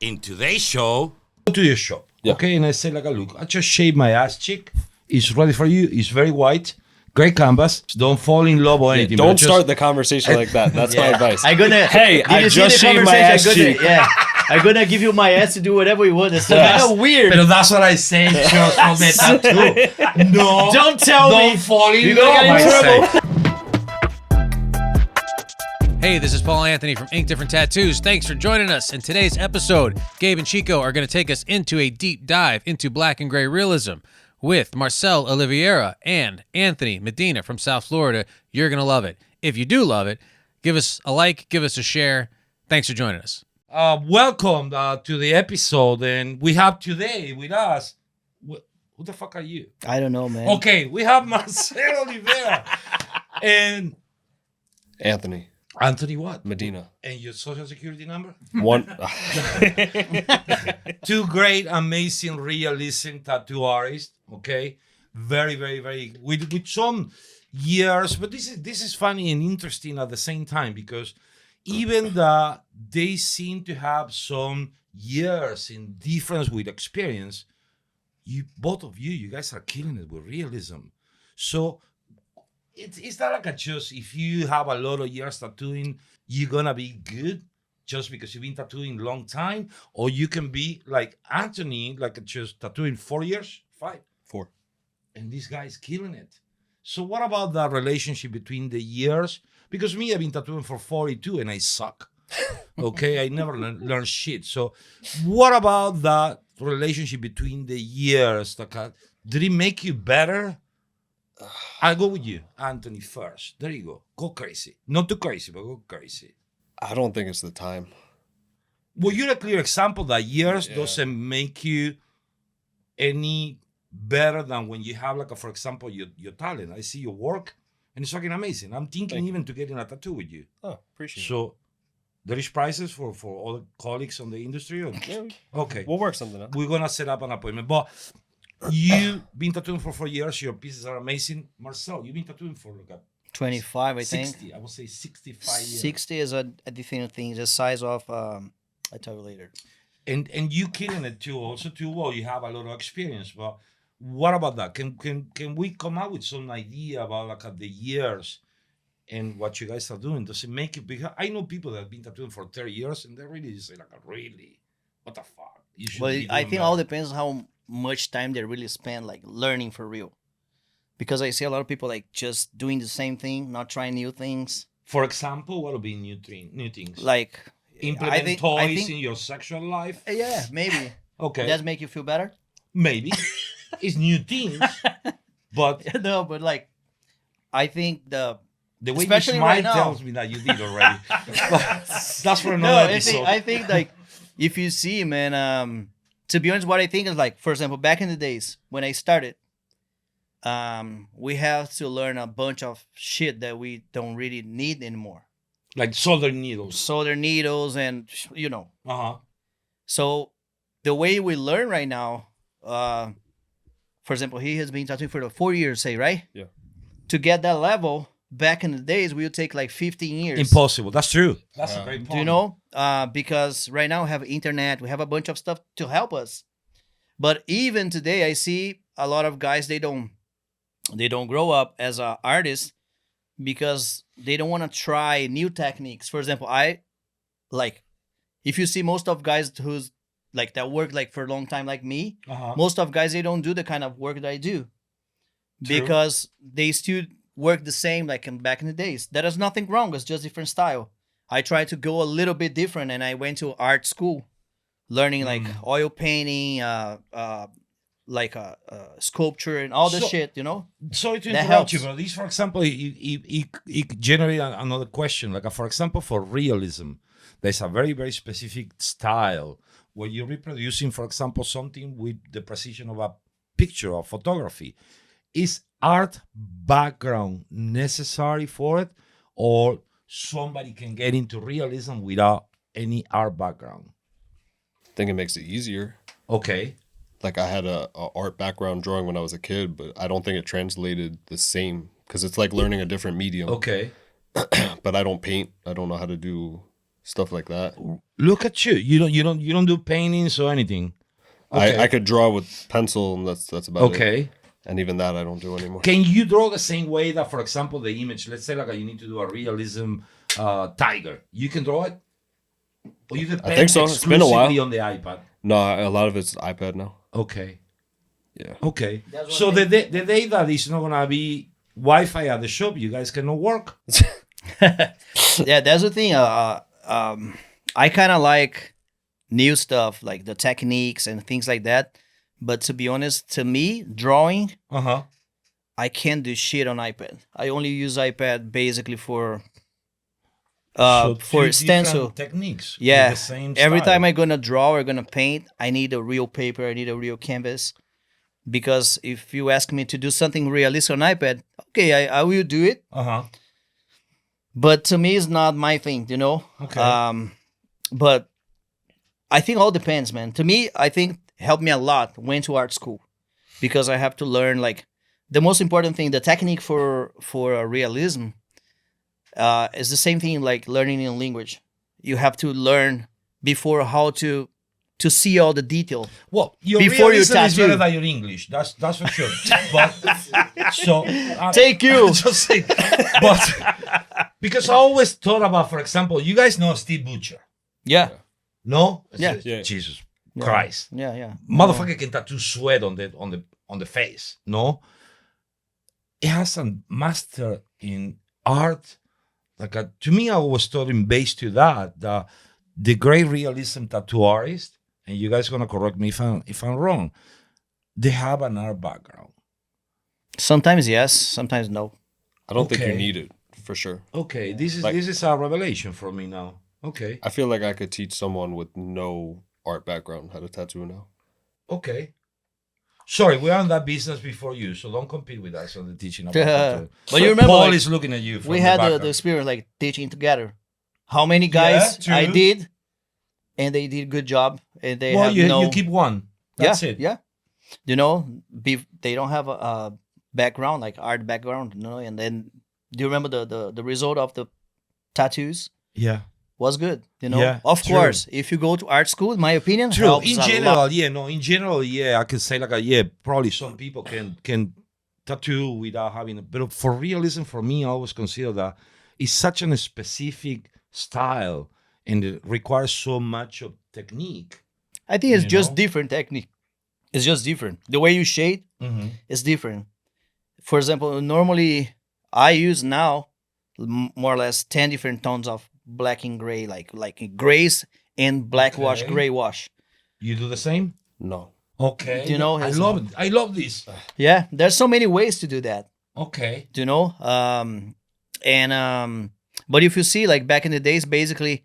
In today's show, go to your shop, okay? And I say, like, look, I just shaved my ass cheek. It's ready for you. It's very white. Great canvas. Don't fall in love or anything. Don't start the conversation like that. That's my advice. Hey, I just shaved my ass cheek. I'm gonna give you my ass to do whatever you want. It's kind of weird. But that's what I say just for the tattoo. No. Don't tell me. Don't fall in You're love, gonna get in I say. Hey, this is Paul Anthony from Ink Different Tattoos. Thanks for joining us. In today's episode, Gabe and Chico are going to take us into a deep dive into Black and Gray Realism with Marcel Oliveira and Anthony Medina from South Florida. You're going to love it. If you do love it, give us a like, give us a share. Thanks for joining us. Welcome to the episode. And we have today with us, who the fuck are you? I don't know, man. Okay, we have Marcel Oliveira and Anthony what? Medina. And your social security number? One. Two great, amazing realism tattoo artists. Okay, very, very, very with some years, but this is funny and interesting at the same time because even that they seem to have some years in difference with experience. Both of you guys are killing it with realism. So. It's not like just if you have a lot of years tattooing, you're gonna be good just because you've been tattooing a long time, or you can be like Anthony, like just tattooing 4 years, 4. and this guy's killing it. So what about that relationship between the years? Because me, I've been tattooing for 42 and I suck. Okay, I never learn shit. So what about that relationship between the years? Did it make you better? I'll go with you, Anthony, first. There you go. Go crazy. Not too crazy, but go crazy. I don't think it's the time. Well, you're a clear example that years doesn't make you any better than when you have, like, for example, your talent. I see your work, and it's fucking amazing. I'm thinking even to getting a tattoo with you. Oh, appreciate it. So, there is prices for all the colleagues on the industry? Or? Yeah, Okay. we'll work something out. We're going to set up an appointment. But you've been tattooing for 4 years. Your pieces are amazing. Marcel, you've been tattooing for like 25, I 60. think. I would say 65 years. 60 is a different thing. The size of, I'll tell you later. And you killing it too. Also too well. You have a lot of experience. But what about that? Can we come up with some idea about like the years and what you guys are doing? Does it make it? Because I know people that have been tattooing for 30 years and they really say like, really, what the fuck? You should Well, be I doing think that. all depends how much time they really spend like learning for real. Because I see a lot of people like just doing the same thing, not trying new things. For example, what would be new things? Like implement toys in your sexual life? Yeah, maybe. Okay. Does make you feel better? Maybe. It's new things. But No, but like I think the way you especially smile right now. tells me that you did already. That's for another episode. I think like if you see, man, to be honest, what I think is like, for example, back in the days when I started, we have to learn a bunch of shit that we don't really need anymore. Like solder needles. Solder needles and, you know. Uh-huh. So the way we learn right now, for example, he has been tattooing for 4 years, say, right? Yeah. To get that level, back in the days, we would take like 15 years. Impossible. That's true. That's a great point. Do you know? Because right now we have internet, we have a bunch of stuff to help us. But even today, I see a lot of guys, they don't grow up as an artist because they don't want to try new techniques. For example, if you see most of guys who's like that work like for a long time like me, most of guys, they don't do the kind of work that I do. True. Because they still work the same like back in the days. There is nothing wrong. It's just different style. I tried to go a little bit different, and I went to art school, learning like oil painting, sculpture and all this shit, you know? Sorry to That interrupt you, helps. but this, for example, it generates another question. Like, for example, for realism, there's a very, very specific style where you're reproducing, for example, something with the precision of a picture or photography. Is art background necessary for it, or somebody can get into realism without any art background? I think it makes it easier. Okay. Like I had a art background drawing when I was a kid, but I don't think it translated the same because it's like learning a different medium. Okay. But I don't paint. I don't know how to do stuff like that. Look at you. You don't do paintings or anything. Okay. I could draw with pencil, and that's about it. Okay. And even that I don't do anymore. Can you draw the same way that, for example, the image, let's say like you need to do a realism tiger. You can draw it? Or you depend I think so. It's been a while. exclusively on the iPad? No, a lot of it's iPad now. Okay. Yeah. Okay. That's So what the day that is not going to be Wi-Fi at the shop, you guys cannot work? Yeah, that's the thing. I kind of like new stuff, like the techniques and things like that. But to be honest, to me, drawing, Uh-huh. I can't do shit on iPad. I only use iPad basically for So for two stencil. different techniques. with Yeah. the same Every style. time I'm gonna draw or gonna paint, I need a real paper. I need a real canvas. Because if you ask me to do something realistic on iPad, okay, I will do it. Uh-huh. But to me, it's not my thing, you know. Okay. But I think all depends, man. To me, I think helped me a lot. Went to art school because I have to learn like the most important thing. The technique for realism is the same thing like learning a language. You have to learn before how to see all the detail. Well, your Before you realism is tattoo. better than your English. That's for sure. But so Take you. just say, but because I always thought about, for example, you guys know Steve Butcher, Yeah, no? Yeah. Yeah. Jesus Christ, yeah. motherfucker can tattoo sweat on the face. No, he has a master in art. Like to me, I was taught in base to that the great realism tattoo artist, and you guys gonna correct me if I'm wrong. They have an art background. Sometimes yes, sometimes no. I don't think you Okay. need it for sure. Okay, this Like- is a revelation for me now. Okay, I feel like I could teach someone with no art background how to tattoo now. okay. Sorry, we're on that business before you, so don't compete with us on the teaching about tattoo. But you remember, Paul like, is looking at you. From we had the background. experience like teaching together. How many guys true. I did, and they did good job, and they well, have you keep one. That's yeah, it. Yeah, you know, they don't have a background like art background, you know. And then do you remember the result of the tattoos Yeah. was good, you know. Yeah, of true. course, if you go to art school, in my opinion, True. helps In a general, lot. yeah, no. In general, yeah, I could say like probably some people can tattoo without having it. But for realism, for me, I always consider that it's such a specific style and it requires so much of technique. I think it's You just know? different technique. It's just different. The way you shade Mm-hmm. is different. For example, normally I use now more or less 10 different tones of black and gray, like grays and black wash, Okay. gray wash. You do the same? No. Okay. Do you know I his- love it. I love this. Yeah, there's so many ways to do that. Okay. Do you know? But if you see, like back in the days, basically,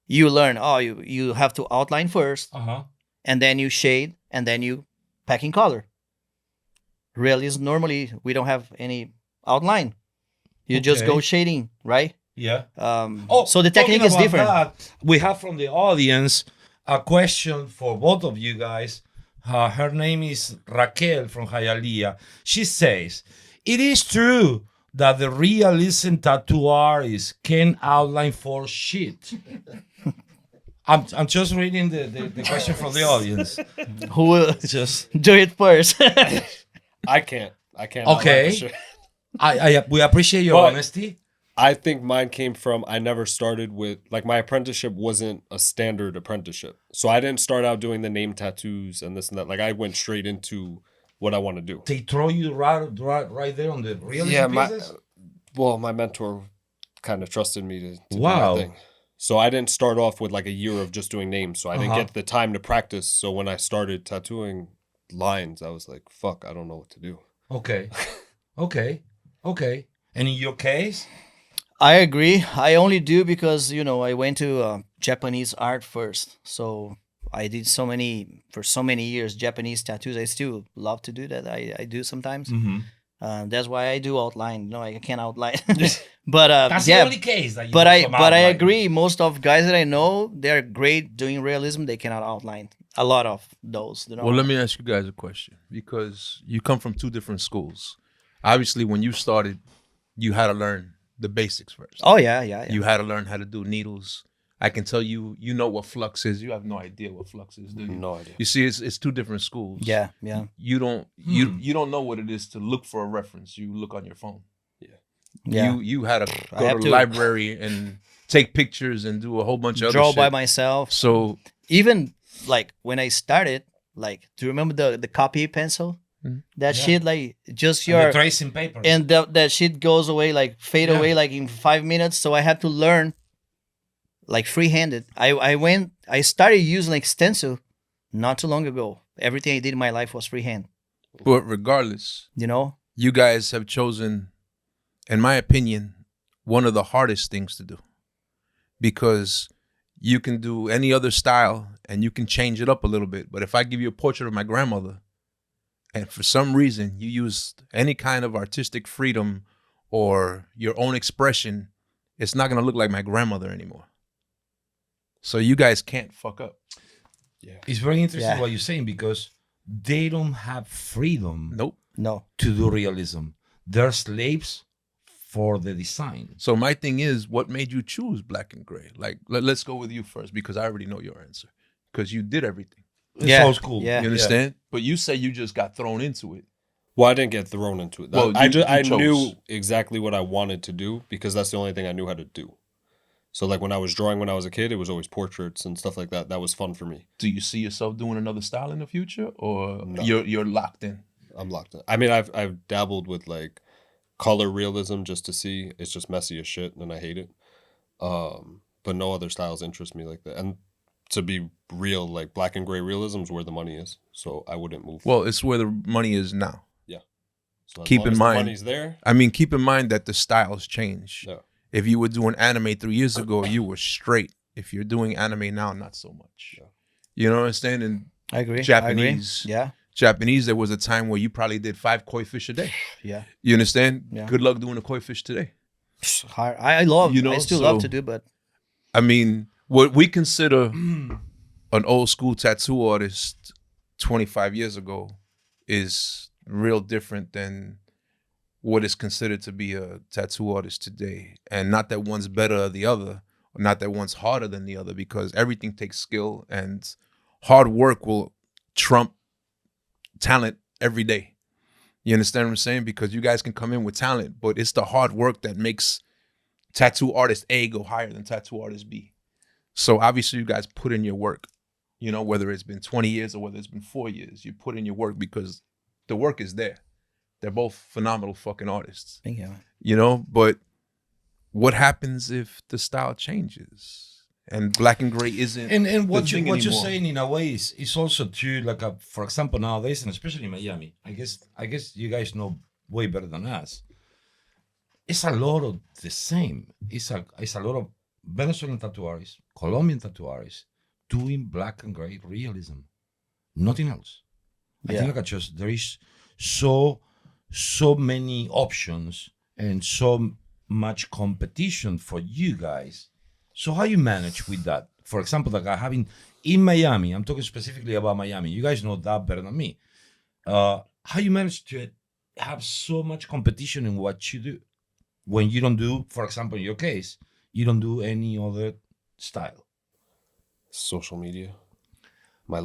you learn. Oh, you have to outline first, Uh-huh. and then you shade, and then you pack in color. Realism normally we don't have any outline. You just go Okay. shading, right? Yeah. So the technique talking is about different. that, we have from the audience a question for both of you guys. Her name is Raquel from Hialeah. She says, "It is true that the realism tattoo artist can outline for shit." I'm just reading the question from the audience. Who will Just do it first? I can't. Okay. For sure. we appreciate your But- honesty. I think mine came from I never started with like my apprenticeship wasn't a standard apprenticeship. So I didn't start out doing the name tattoos and this and that. Like I went straight into what I want to do. They throw you right there on the realism Yeah, pieces? my mentor kind of trusted me to do Wow. my thing. So I didn't start off with like a year of just doing names. So I didn't Uh-huh. get the time to practice. So when I started tattooing lines, I was like, fuck, I don't know what to do. Okay. Okay. And in your case? I agree. I only do because I went to Japanese art first, so I did for so many years Japanese tattoos. I still love to do that. I do sometimes. Mm-hmm. That's why I do outline. No, I can't outline. But That's yeah, the only case that you but do I some but I outline. agree. Most of guys that I know, they're great doing realism. They cannot outline. A lot of those. Well, let me ask you guys a question because you come from two different schools. Obviously, when you started, you had to learn the basics first. Oh yeah. You had to learn how to do needles. I can tell you, you know what flux is. You have no idea what flux is, do you? No idea. You see, it's two different schools. Yeah, yeah, You don't you don't know what it is to look for a reference. You look on your phone. yeah. You had to I go have to the to. library and take pictures and do a whole bunch of Draw other by shit. myself. So Even like when I started, like, do you remember the copy pencil? Mhm. That Yeah. shit, like, just And the your tracing paper. and that shit goes away, like fade Yeah. away, like in 5 minutes. So I had to learn like free-handed. I started using like stencil not too long ago. Everything I did in my life was freehand. but regardless, You know? you guys have chosen, in my opinion, one of the hardest things to do. Because you can do any other style and you can change it up a little bit. But if I give you a portrait of my grandmother and for some reason you used any kind of artistic freedom or your own expression, it's not going to look like my grandmother anymore. So you guys can't fuck up. It's very interesting Yeah. what you're saying because they don't have freedom Nope. No. to do realism. They're slaves for the design. So my thing is, what made you choose Black and Gray? Like, let's go with you first because I already know your answer. Because you did everything. It's Yeah, old school. yeah. You understand? But you say you just got thrown into it. Well, I didn't get thrown into it. Well, I you knew chose. exactly what I wanted to do because that's the only thing I knew how to do. So like when I was drawing when I was a kid, it was always portraits and stuff like that. That was fun for me. Do you see yourself doing another style in the future, or No. you're locked in? I'm locked in. I mean, I've dabbled with like color realism just to see. It's just messy as shit, and I hate it. But no other styles interest me like that. And to be real, like black and gray realism is where the money is. So I wouldn't move. Well, it's where the money is now. So as keep long in as mind- the money's there. I mean, keep in mind that the styles change. Yeah. If you were doing anime 3 years ago, you were straight. If you're doing anime now, not so much. Yeah. You know what I'm saying? And I agree. Japanese. Yeah. Japanese, there was a time where you probably did 5 koi fish a day. Yeah. You understand? Yeah. Good luck doing a koi fish today. Hard. I love. You know, I still love so- to do, but I mean, what we consider an old school tattoo artist 25 years ago is real different than what is considered to be a tattoo artist today. And not that one's better than the other, or not that one's harder than the other, because everything takes skill and hard work will trump talent every day. You understand what I'm saying? Because you guys can come in with talent, but it's the hard work that makes tattoo artist A go higher than tattoo artist B. So obviously you guys put in your work, you know, whether it's been 20 years or whether it's been 4 years, you put in your work because the work is there. They're both phenomenal fucking artists, thank you. you know, but what happens if the style changes and black and gray isn't And the what thing you're anymore? saying in a way is also true. Like for example, nowadays and especially in Miami, I guess you guys know way better than us. It's a lot of the same. It's a lot of Venezuelan tattoo artists, Colombian tattoo artists doing black and gray realism. Nothing else. I Yeah. think like just there is so many options and so much competition for you guys. So how you manage with that? For example, like having in Miami, I'm talking specifically about Miami. You guys know that better than me. How you manage to have so much competition in what you do when you don't do, for example, in your case, you don't do any other style. Social media. My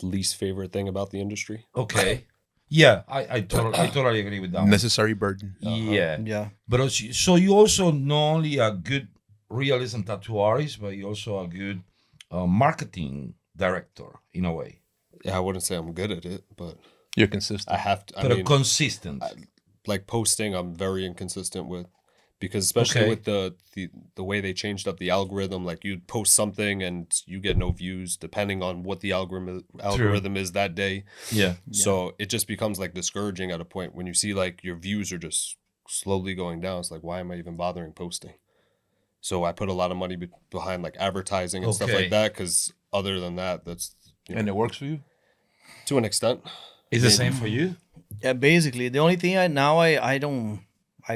least favorite thing about the industry. Okay. Yeah, I totally agree with that one. Necessary burden. Yeah. Yeah. But also, so you also not only a good realism tattoo artist, but you also a good marketing director in a way. Yeah, I wouldn't say I'm good at it, but You're consistent. I have to. I But mean, consistent. like posting, I'm very inconsistent with, because especially Okay. with the way they changed up the algorithm, like you post something and you get no views depending on what the algorithm is that day. Yeah. So it just becomes like discouraging at a point when you see like your views are just slowly going down. It's like, why am I even bothering posting? So I put a lot of money behind like advertising and stuff Okay. like that, because other than that, that's, you know, And it works for you? to an extent. Is the same for you? Yeah. Basically, the only thing I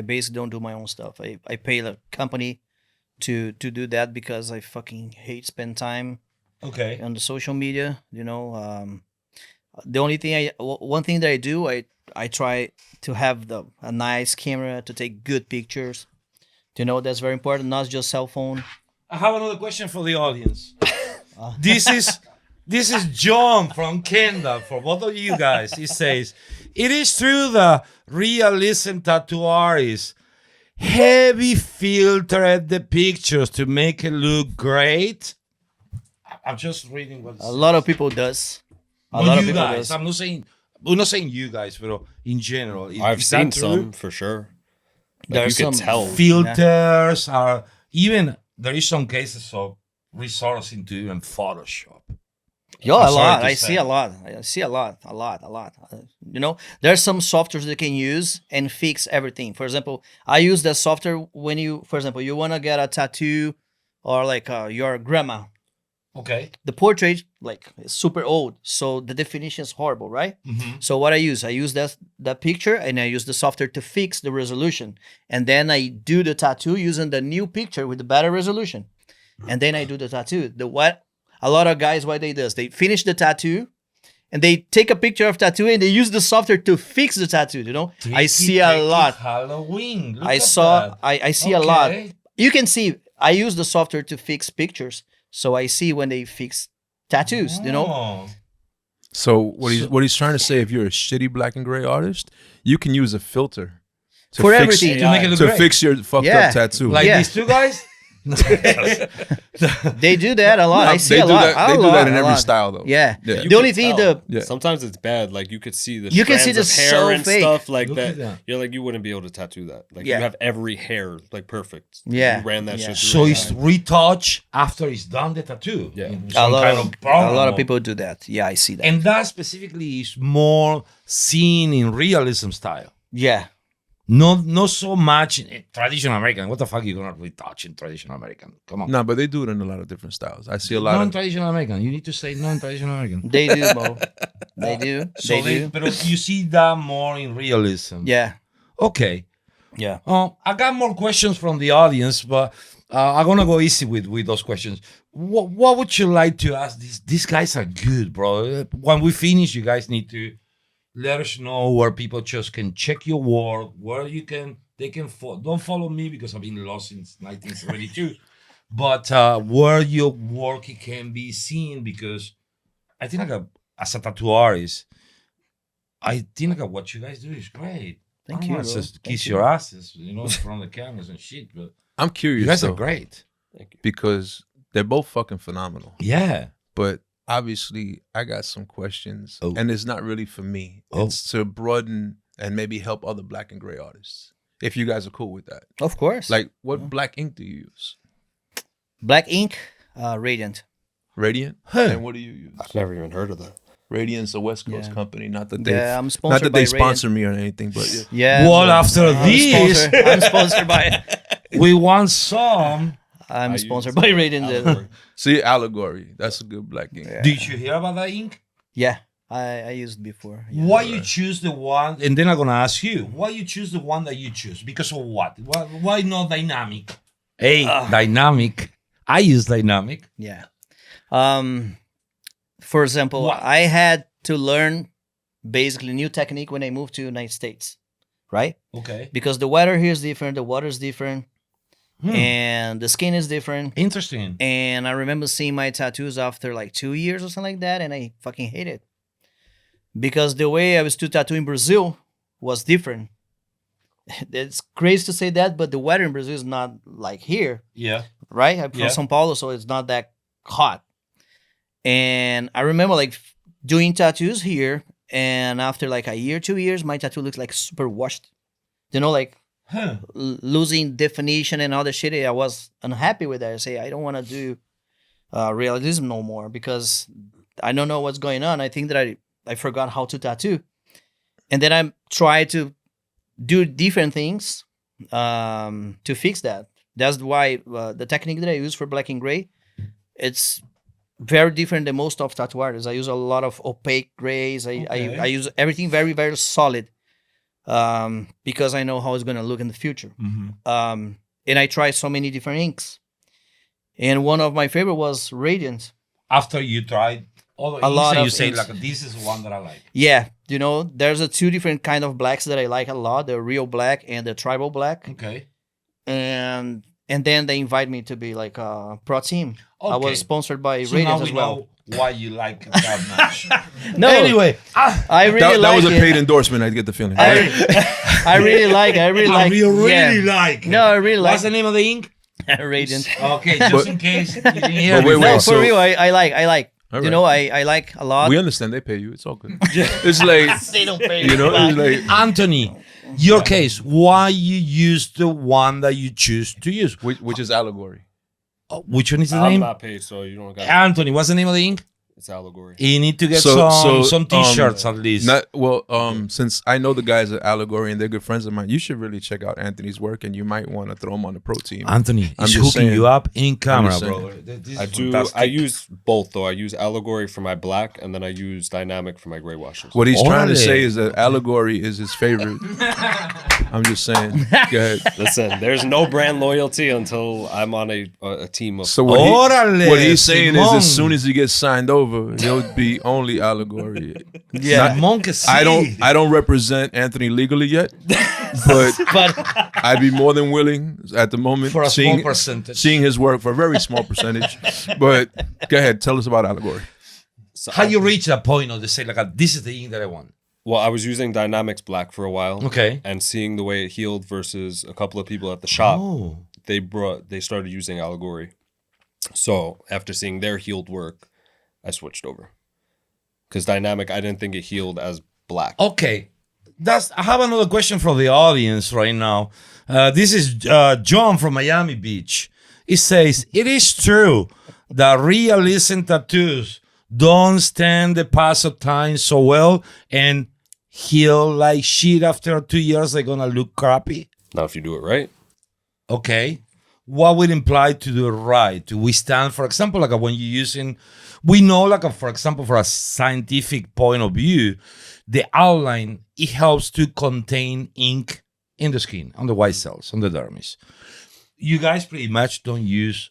basically don't do my own stuff. I pay the company to do that because I fucking hate spend time Okay. on the social media. You know, the only thing one thing that I do, I try to have a nice camera to take good pictures. You know, that's very important. Not just cell phone. I have another question for the audience. This is John from Kendall. For both of you guys, he says, it is true the realism tattoo artists heavy filtered the pictures to make it look great. I'm just reading what it A says. lot of people does. A Not lot of you people guys. does. I'm not saying you guys, but in general. I've Is that seen true? some for sure. Like There's you can some tell. Filters are even there is some cases of resource into even Photoshop. Yeah, I'm a sorry lot. to I say. see a lot. I see a lot. You know, there's some softwares that can use and fix everything. For example, I use the software when you, for example, you want to get a tattoo or like your grandma. Okay. The portrait like is super old, so the definition is horrible, right? So what I use that picture and I use the software to fix the resolution, and then I do the tattoo using the new picture with the better resolution, and then I do the tattoo. A lot of guys what they do is they finish the tattoo, and they take a picture of tattoo and they use the software to fix the tattoo. You know, I see a lot. Halloween. Look I at saw. that. I see a lot. Okay. You can see. I use the software to fix pictures, so I see when they fix tattoos. You know. Oh. So what he's trying to say, if you're a shitty black and gray artist, you can use a filter to For fix, everything. To make it look to great. fix your fucked Yeah. up tattoo. Like Yeah. these two guys? They do that a lot. I see they a do lot. that. They a do lot, that in a every lot. style, though. Yeah. Yeah. You The only can thing tell. Yeah. Sometimes it's bad. Like you could see the You can see strands the of hair so and fake. stuff like Look at that. that. You're like you wouldn't be able to tattoo that. Like Yeah. you have every hair like perfect. Yeah. You ran that Yeah. shit through. So your it's eye. retouch after it's done the tattoo. Yeah. In A some lot kind of program. people do that. Yeah, I see that. And that specifically is more seen in realism style. Yeah. Not so much in traditional American. What the fuck are you gonna retouch in traditional American? Come on. No, but they do it in a lot of different styles. I see a lot of. Non-traditional American. You need to say non-traditional American. They do, Mo. They do. So They do. but you see that more in realism. Yeah. Okay. Yeah. I got more questions from the audience, but I'm gonna go easy with those questions. What would you like to ask? These guys are good, bro. When we finish, you guys need to let us know where people just can check your work, where they can don't follow me because I've been lost since 1972, but where your work can be seen, because I think as a tattoo artist, I think what you guys do is great. Thank I you, don't want bro. to just Thank kiss you. your asses, in front of the cameras and shit, but I'm curious you guys are though, great. because they're both fucking phenomenal. Yeah. But obviously, I got some questions, Oh. and it's not really for me. Oh. It's to broaden and maybe help other black and gray artists. If you guys are cool with that, Of course. like, what black ink do you use? Black ink, Radiant. Radiant. Huh. And what do you use? I've never even heard of that. Radiant's a West Coast Yeah. company. Not that they, Yeah, I'm not sponsored that by they Radiant. sponsor me or anything, but yeah. Yeah. Well, after I'm this, I'm sponsored by. we want some. I'm I sponsored use by Radiant. Allegory. See, Allegory. That's a good black ink. Yeah. Did you hear about that ink? Yeah, I used before. Yeah. Why you choose the one? And then I'm gonna ask you, why you choose the one that you choose? Because of what? Why not dynamic? Hey, dynamic. I use dynamic. Yeah. For example, What? I had to learn basically new technique when I moved to United States, right? Okay. Because the weather here is different, the water is different, Hmm. and the skin is different. Interesting. And I remember seeing my tattoos after like 2 years or something like that, and I fucking hate it. Because the way I was to tattoo in Brazil was different. It's crazy to say that, but the weather in Brazil is not like here, Yeah. right? I'm from Yeah. São Paulo, so it's not that hot. And I remember like doing tattoos here, and after like a year, 2 years, my tattoo looks like super washed. You know, like Huh. losing definition and all the shit. I was unhappy with that. I say I don't want to do realism no more because I don't know what's going on. I think that I forgot how to tattoo, and then I tried to do different things to fix that. That's why the technique that I use for black and gray, it's very different than most of tattoo artists. I use a lot of opaque grays. Okay. I use everything very, very solid because I know how it's going to look in the future. Mm-hmm. And I tried so many different inks. And one of my favorite was Radiant. After you tried all the A inks lot and you of say inks. like, this is one that I like. Yeah, you know, there's a two different kind of blacks that I like a lot, the real black and the tribal black. Okay. And and then they invite me to be like a pro team. I Okay. was sponsored by So now Radiant we as well. know why you like it that much. No, Anyway, I really That like was a it. paid endorsement. I get the feeling. I really like. I really like. you really yeah. like it. No, I really What's like the name of the ink? Radiant. Okay, just in case you didn't hear But me. wait, No, wait, for so- real. I like. All You right. know, I like a lot. We understand they pay you. It's all good. It's like, They don't pay you know, it's like, Anthony, your case, why you use the one that you choose to use? which is allegory. Which one is the I'm name? not paid, so you don't got Anthony, what's the name of the ink? It's allegory. You need to get So- some t-shirts at least. Not well. Since I know the guys at Allegory and they're good friends of mine, you should really check out Anthony's work, and you might want to throw him on the pro team. Anthony I'm is just hooking saying. you up in camera, just saying. bro. This I is do. fantastic. I use both though. I use allegory for my black, and then I use dynamic for my gray washes. What he's trying to Orale. say is that Allegory is his favorite. I'm just saying. Go ahead. Listen, there's no brand loyalty until I'm on a team of. So Orale, what he's saying is, Simon. as soon as he gets signed over, he'll be only Allegory. Yeah. Monkey I don't represent Anthony legally yet, but But I'd be more than willing at the moment For a seeing, small percentage. seeing his work for a very small percentage. But go ahead, tell us about Allegory. So How you reach that point of the say like this is the ink that I want? Well, I was using Dynamics Black for a while. Okay. And seeing the way it healed versus a couple of people at the shop, Oh. they started using Allegory. So after seeing their healed work, I switched over. Because Dynamic, I didn't think it healed as black. Okay. I have another question for the audience right now. This is John from Miami Beach. He says, it is true that realism tattoos don't stand the pass of time so well and heal like shit after 2 years. They're going to look crappy. Now, if you do it right, Okay. What would imply to do it right? To withstand, for example, like when you're using, we know, like, for example, for a scientific point of view, the outline, it helps to contain ink in the skin, on the white cells, on the dermis. You guys pretty much don't use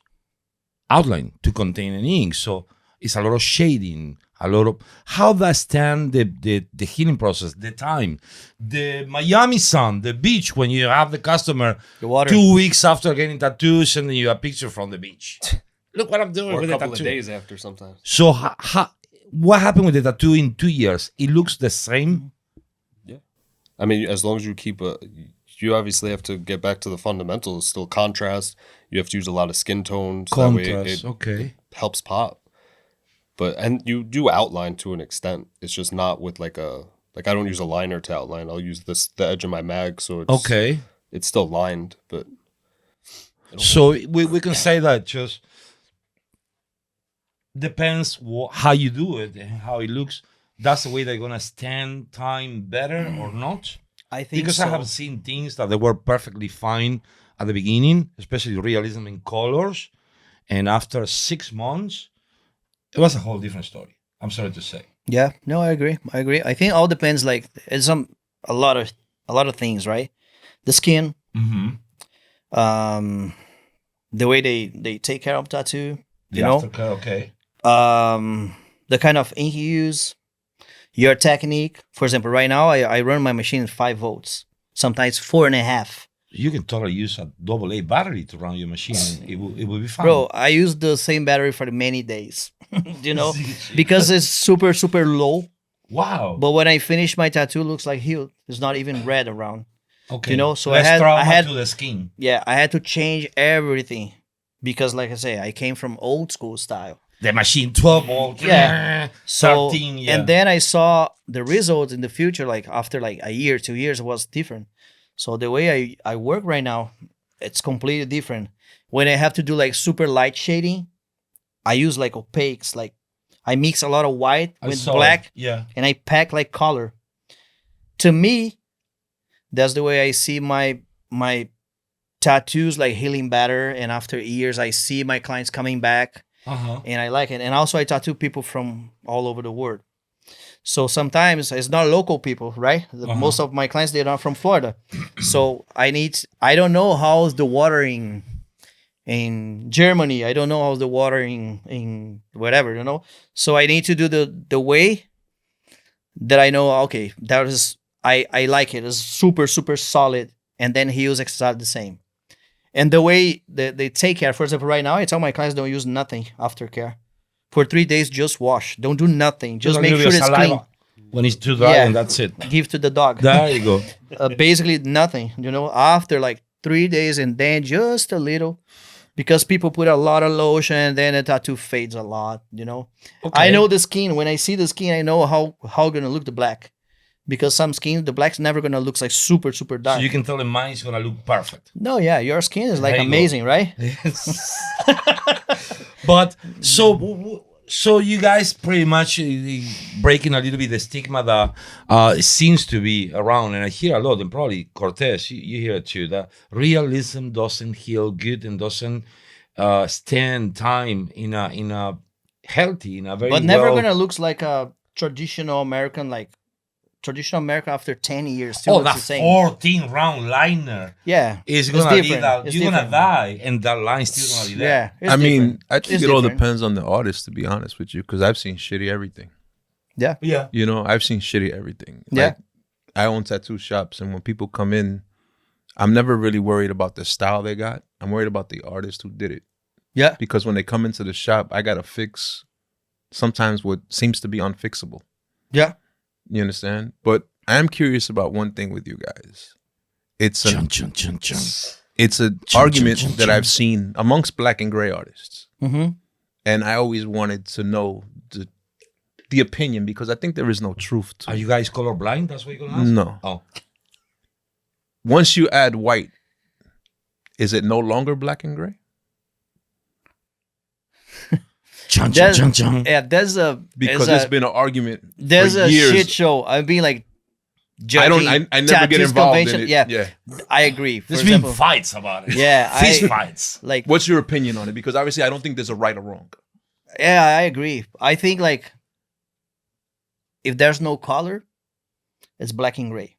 outline to contain any ink. So it's a lot of shading, a lot of, how does stand the healing process, the time, the Miami sun, the beach, when you have the customer the water. 2 weeks after getting tattoos and then you have a picture from the beach. Look what I'm doing or a with the couple of tattoo. days after sometimes. So what happened with the tattoo in 2 years? It looks the same. I mean, as long as you keep you obviously have to get back to the fundamentals, still contrast. You have to use a lot of skin tones. That way Contrast, it okay. helps pop. And you do outline to an extent. It's just not with like I don't use a liner to outline. I'll use the edge of my mag, so it's Okay. It's still lined, but So we can say that just depends how you do it and how it looks. That's the way they're gonna stand time better or not. I think Because so. I have seen things that they were perfectly fine at the beginning, especially realism in colors, and after 6 months, it was a whole different story. I'm sorry to say. Yeah, no, I agree. I think all depends. Like it's a lot of things, right? The skin, Mm-hmm. the way they take care of tattoo, The you know, aftercare, okay. the kind of ink you use, your technique. For example, right now I run my machine at 5 volts, sometimes 4.5. You can totally use a AA battery to run your machine. And it will be fine. Bro, I use the same battery for many days, you know, because it's super, super low. Wow. But when I finish my tattoo, it looks like healed. It's not even red around. Okay. You know, so Less I trauma had to the skin. yeah, I had to change everything because, like I say, I came from old school style. The machine 12 volt. Yeah. So 13, yeah. and then I saw the results in the future, like after like a year, 2 years, it was different. So the way I work right now, it's completely different. When I have to do like super light shading, I use like opaques, like I mix a lot of white I with saw black it. Yeah. and I pack like color. To me, that's the way I see my tattoos like healing better. And after years, I see my clients coming back Uh-huh. and I like it. And also I tattoo people from all over the world. So sometimes it's not local people, right? Most of my clients, they're not from Florida. So I don't know how's the water in Germany. I don't know how's the water in whatever, you know? So I need to do the way that I know, okay, that is, I like it. It's super, super solid. And then he was exactly the same. And the way they take care, for example, right now, I tell my clients don't use nothing aftercare. For 3 days, just wash. Don't do nothing. Just Don't make give sure you it's saliva clean. when it's too dry, Yeah. and that's it. Give to the dog. There you go. Basically nothing, after like 3 days, and then just a little, because people put a lot of lotion and then the tattoo fades a lot. Okay. I know the skin. When I see the skin, I know how gonna look the black, because some skin, the black's never gonna look like super dark. So you can tell the mine's gonna look perfect. No, yeah, your skin is like There you go. amazing, right? But so you guys pretty much breaking a little bit the stigma that seems to be around, and I hear a lot, and probably Cortez, you hear it too, that realism doesn't heal good and doesn't stand time in a healthy, in a very But never well- gonna looks like a traditional American after 10 years. Still Oh, looks that the same. 14 round liner Yeah, is it's gonna be different. that It's you're gonna different. die, and that line's still gonna be there. Yeah, it's I mean, different. I think It's it all different. depends on the artist, to be honest with you, because I've seen shitty everything. Yeah, Yeah. I've seen shitty everything. Yeah. Like, I own tattoo shops, and when people come in, I'm never really worried about the style they got. I'm worried about the artist who did it. yeah, Because when they come into the shop, I gotta fix sometimes what seems to be unfixable. yeah. You understand? But I'm curious about one thing with you guys. It's Chun, an chun, chun, chun. it's an Chun, argument chun, chun, that chun. I've seen amongst black and gray artists. Mm-hmm. And I always wanted to know the opinion, because I think there is no truth to Are it. you guys colorblind? That's what you're gonna ask? No. Oh. Once you add white, is it no longer black and gray? Chun, chun, There's, chun, chun. yeah, there's a Because there's it's been an argument there's for a years. shit show. I've been like I judging. never get tattoos involved convention. in it. Yeah, I agree. For There's been example, fights about it. Yeah, Fist I- fights. like What's your opinion on it? Because obviously I don't think there's a right or wrong. yeah, I agree. I think like if there's no color, it's black and gray,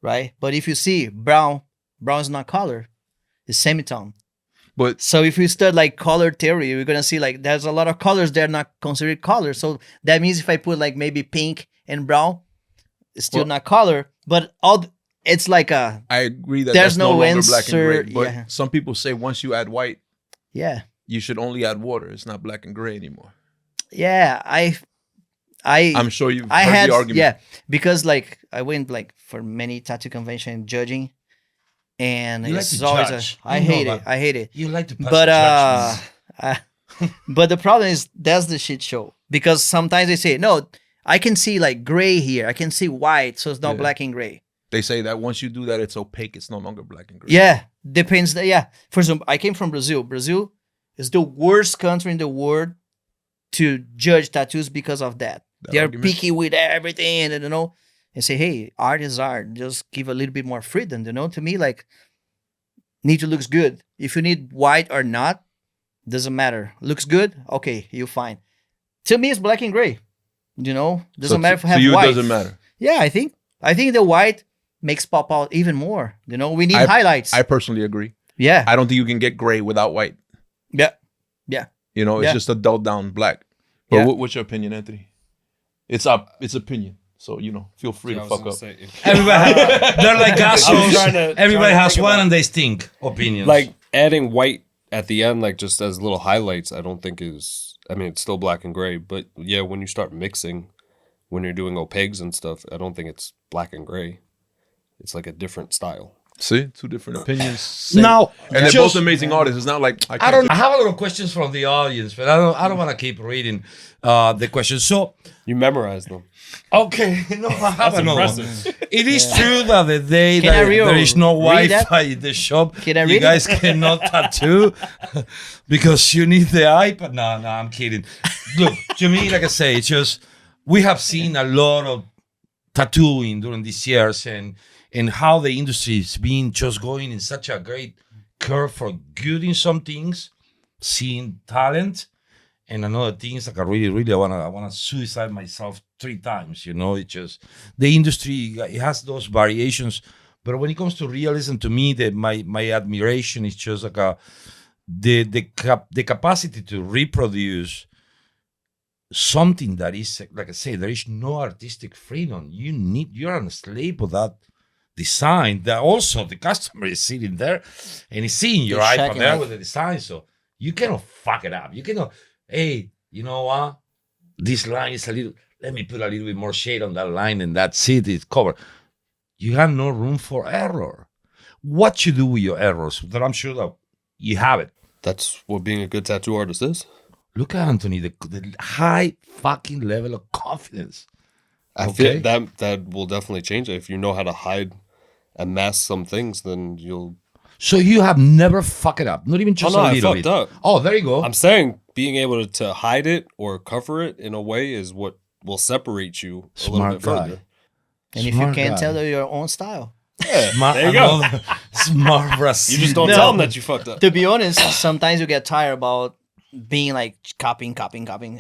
right? But if you see brown is not color, it's semitone. But So if you start like color theory, you're gonna see like there's a lot of colors that are not considered color. So that means if I put like maybe pink and brown, it's still Well- not color. But it's like a I agree that There's that's no no longer black and gray. answer, But yeah. some people say once you add white, yeah. you should only add water. It's not black and gray anymore. Yeah, I'm sure you've I heard had the argument. yeah, because like I went like for many tattoo convention judging, and You like it's to always judge. I You know hate that. it. I hate it. You like to pass But judgments. but the problem is that's the shit show, because sometimes they say no, I can see like gray here, I can see white, so it's not Yeah. black and gray. They say that once you do that, it's opaque. It's no longer black and gray. Yeah, depends. Yeah, for example, I came from Brazil. Brazil is the worst country in the world to judge tattoos because of that. They are argument? picky with everything, and and say, hey, art is art. Just give a little bit more freedom. To me, like, need to looks good. If you need white or not, doesn't matter. Looks good, okay, you're fine. To me, it's black and gray. Doesn't So matter if I to have you, white. it doesn't matter. Yeah, I think the white makes pop out even more. We need highlights. I personally agree. yeah, I don't think you can get gray without white. yeah, yeah. It's Yeah. just a dulled down black. But Yeah. what's your opinion, Anthony? It's opinion. So feel free to fuck up. Everybody, they're like was assholes. trying to- Everybody trying to has think one about- and they stink. Opinions. Like adding white at the end, like just as little highlights, I don't think is. I mean, it's still black and gray, but yeah, when you start mixing, when you're doing opaques and stuff, I don't think it's black and gray. It's like a different style. See, two different opinions. now, and they're just- both amazing artists. It's not like I don't. I have a lot of questions from the audience, but I don't want to keep reading the questions. So You memorize them. okay, no, I have That's another one. impressive. It is true that the day Can I that read- there is no read that? Wi-Fi in the shop, Can I you read it? guys cannot tattoo because you need the iPad. No, I'm kidding. Look, to me, like I say, it's just we have seen a lot of tattooing during these years, and how the industry is being just going in such a great curve for good in some things, seeing talent, and another things like I really wanna suicide myself 3 times. It's just the industry, it has those variations, but when it comes to realism, to me, my admiration is just like the capacity to reproduce something that is, like I say, there is no artistic freedom. You're a slave of design, that also the customer is sitting there and he's seeing your He's iPad checking there out. with the design. So you cannot fuck it up. You cannot, hey, you know what? This line is a little, let me put a little bit more shade on that line and that's it, it's covered. You have no room for error. What you do with your errors, that I'm sure that you have it. That's what being a good tattoo artist is. Look at Anthony, the high fucking level of confidence. I Okay. feel that will definitely change it. If you know how to hide and mask some things, then you'll. So you have never fucked it up, not even Oh just no, a I little fucked bit. up. Oh, there you go. I'm saying being able to hide it or cover it in a way is what will separate you a little Smart bit guy. further. And if you Smart can't guy. tell your own style. Yeah, Smart, there you go. Smart Brazil. You just don't No. tell them that you fucked up. To be honest, sometimes you get tired about being like copying.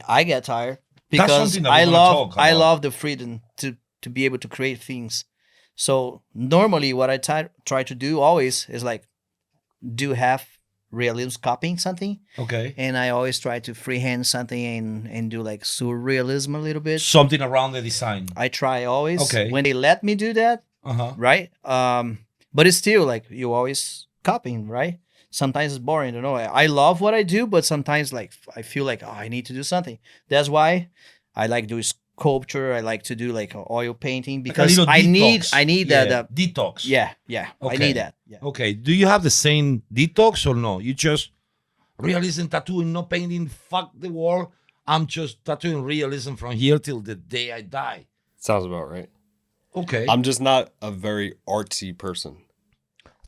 I get tired because something that we I wanna love talk I about. love the freedom to be able to create things. So normally what I try to do always is like do half realism copying something, Okay. and I always try to freehand something and do like surrealism a little bit. Something around the design. I try always Okay. when they let me do that, Uh-huh. right? But it's still like you always copying, right? Sometimes it's boring, you know. I love what I do, but sometimes like I feel like I need to do something. That's why I like do sculpture. I like to do like oil painting because little I detox. need Yeah, that. detox. Yeah. I Okay. need that. Yeah. Okay. Do you have the same detox or no? You just realism tattooing, no painting, fuck the world. I'm just tattooing realism from here till the day I die. Sounds about right. Okay. I'm just not a very artsy person.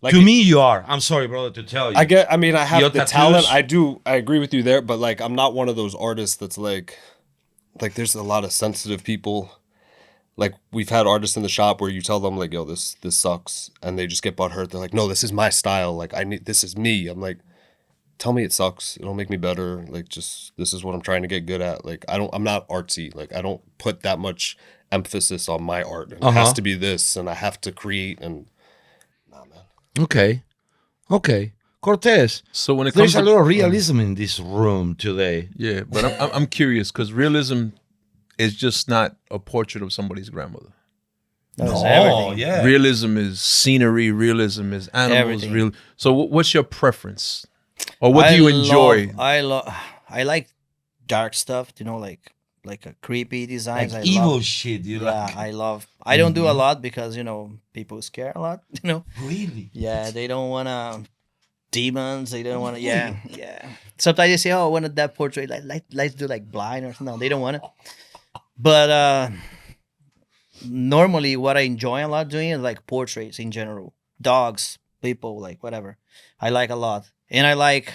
Like to me, you are. I'm sorry, brother, to tell you. I mean, I have Your the tattoos? talent. I agree with you there, but like, I'm not one of those artists that's like there's a lot of sensitive people. Like we've had artists in the shop where you tell them like, yo, this sucks. And they just get butthurt. They're like, no, this is my style. Like this is me. I'm like, tell me it sucks. It'll make me better. Like this is what I'm trying to get good at. Like I'm not artsy. Like I don't put that much emphasis on my art. It has to be this and I have to create and Okay. Cortez, So when it there's comes to a lot of realism in this room today. yeah, but I'm curious because realism is just not a portrait of somebody's grandmother. That's Oh, everything. yeah. Realism is scenery. Realism is animals. Everything. Real. So what's your preference, or what do you enjoy? I like dark stuff, you know, like a creepy designs. Like I evil love, shit. You yeah, like. I love. I don't do a lot because you know people scare a lot. You know, Really? yeah, they don't wanna demons. They don't wanna. Yeah. Sometimes they say, "Oh, I want that portrait. Let's do like blind or something." No, they don't want it. But normally, what I enjoy a lot doing is like portraits in general, dogs, people, like whatever. I like a lot, and I like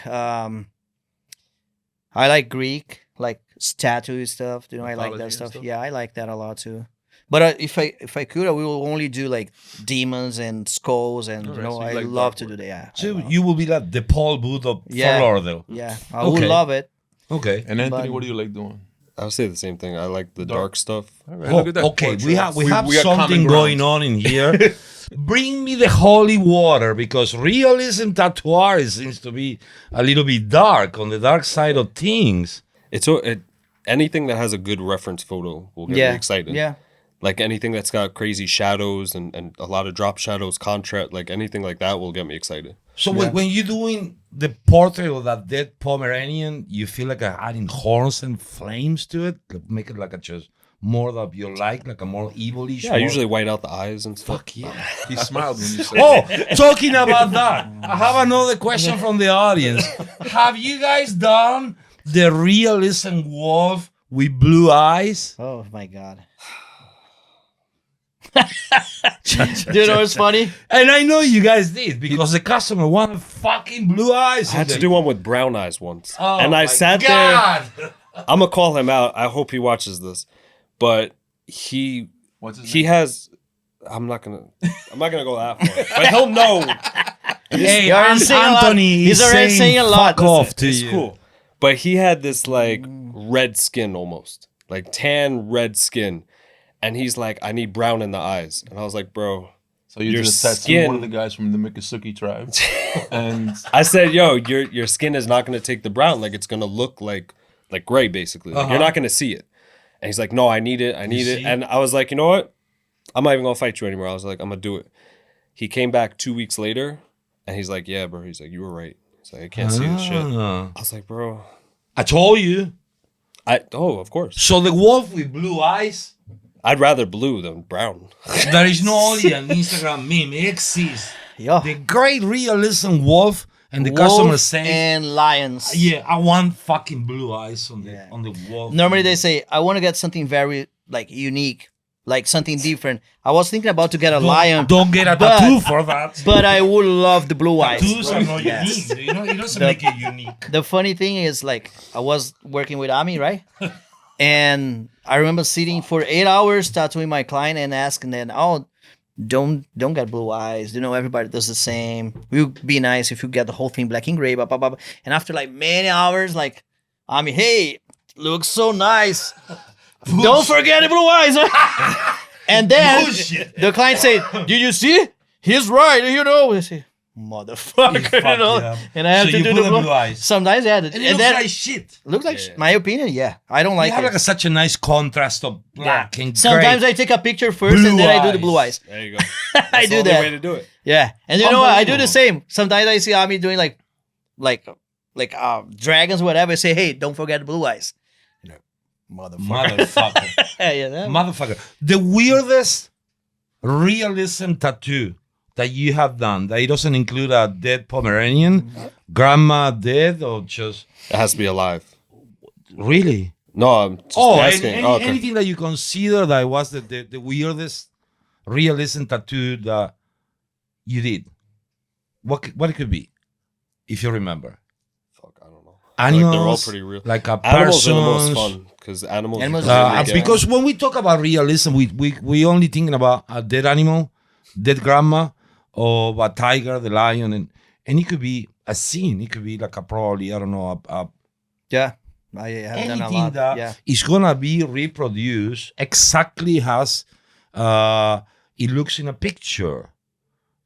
Greek, like statue stuff. You know, I like Mythology that and stuff. stuff? Yeah, I like that a lot too. But if I could, I will only do like demons and skulls, and you Alright, know, so you I like love dark to do work. that. Yeah, I So love- you will be like the Paul Booth of Yeah. Fort Lauderdale. yeah, I Okay. would love it. Okay. And Anthony, But- what do you like doing? I would say the same thing. I like the dark stuff. All right, Oh, look at that. okay, we have We got something common going ground. on in here. Bring me the holy water because realism tattoo art seems to be a little bit dark on the dark side of things. Anything that has a good reference photo will get Yeah, me excited. yeah. Like anything that's got crazy shadows and a lot of drop shadows, contrast, like anything like that will get me excited. So when you're doing the portrait of that dead Pomeranian, you feel like adding horns and flames to it, like make it like a just more that you like a more evilish. Yeah, I usually white out the eyes and stuff. Fuck yeah. He smiled when you said. Oh, talking about that, I have another question from the audience. Have you guys done the realism wolf with blue eyes? Oh my god. Do you know what's funny? And I know you guys did because the customer wanted fucking blue eyes. I had to do one with brown eyes once. Oh, and I my sat God. there. I'm going to call him out. I hope he watches this. But What's his he name? has I'm not gonna go that far. But he'll know. Hey, You're already saying a lot. Anthony He's is already saying a lot. Fuck off to It's you. cool. But he had this like red skin almost. Like tan red skin. And he's like, I need brown in the eyes. And I was like, bro. So you Your just tattooed skin- one of the guys from the Miccosukee tribe, and I said, yo, your skin is not gonna take the brown. Like it's gonna look like gray basically. Like, Uh-huh. you're not gonna see it. And he's like, no, I need it. I need it. see? And I was like, you know what? I'm not even gonna fight you anymore. I was like, I'm gonna do it. He came back 2 weeks later, and he's like, "Yeah, bro." He's like, "You were right." He's like, "I can't see the shit." Ah. I was like, "Bro, I told you. of course. So the wolf with blue eyes, I'd rather blue than brown." there is no only an Instagram meme. It exists. Yeah. The great realism wolf, and the Wolf customer says, and lions. "Yeah, I want fucking blue eyes on the Yeah. on the wolf." Normally they say, I want to get something very like unique, like something different. I was thinking about to get a lion, Don't get a but- tattoo for that. but I would love the blue eyes. Tattoos are not Yes. unique. You know, it doesn't make it unique. The funny thing is, like, I was working with Ami, right? And I remember sitting for 8 hours tattooing my client and asking them, "Oh, don't get blue eyes. You know, everybody does the same. It would be nice if you get the whole thing black and gray, blah, blah, blah." And after like many hours, like, Ami, "Hey, looks so nice. Don't forget the blue eyes." And then Bullshit. the client said, "Did you see? He's right. You know." I say, "Motherfucker," you know. Yeah. And I have So to you do put the the blue eyes. Sometimes, yeah. And it And looks then like shit. looks like Yeah. my opinion. Yeah, I don't like You have it. like such a nice contrast of black and Sometimes gray. I take a picture first Blue and then I do the blue eyes. eyes. There you go. I That's do the only that. way to do it. Yeah, and you know what? I do the Unbelievable. same. Sometimes I see Ami doing like dragons, whatever. I say, "Hey, don't forget the blue eyes." You know, motherfucker. Motherfucker. Yeah, that- Motherfucker. The weirdest realism tattoo that you have done that it doesn't include a dead Pomeranian, grandma dead, or just It has to be alive. really? No, I'm just asking. Okay. Anything that you consider that was the weirdest realism tattoo that you did? What it could be, if you remember? Fuck, I don't know. Animals, They're all pretty real. like a Animals are the most person's- fun because animals. Animals you are really really get- because when we talk about realism, we only thinking about a dead animal, dead grandma, or a tiger, the lion, and it could be a scene. It could be like a probably, I don't know, yeah. I have done a anything lot. that Yeah, is gonna be reproduced exactly as it looks in a picture,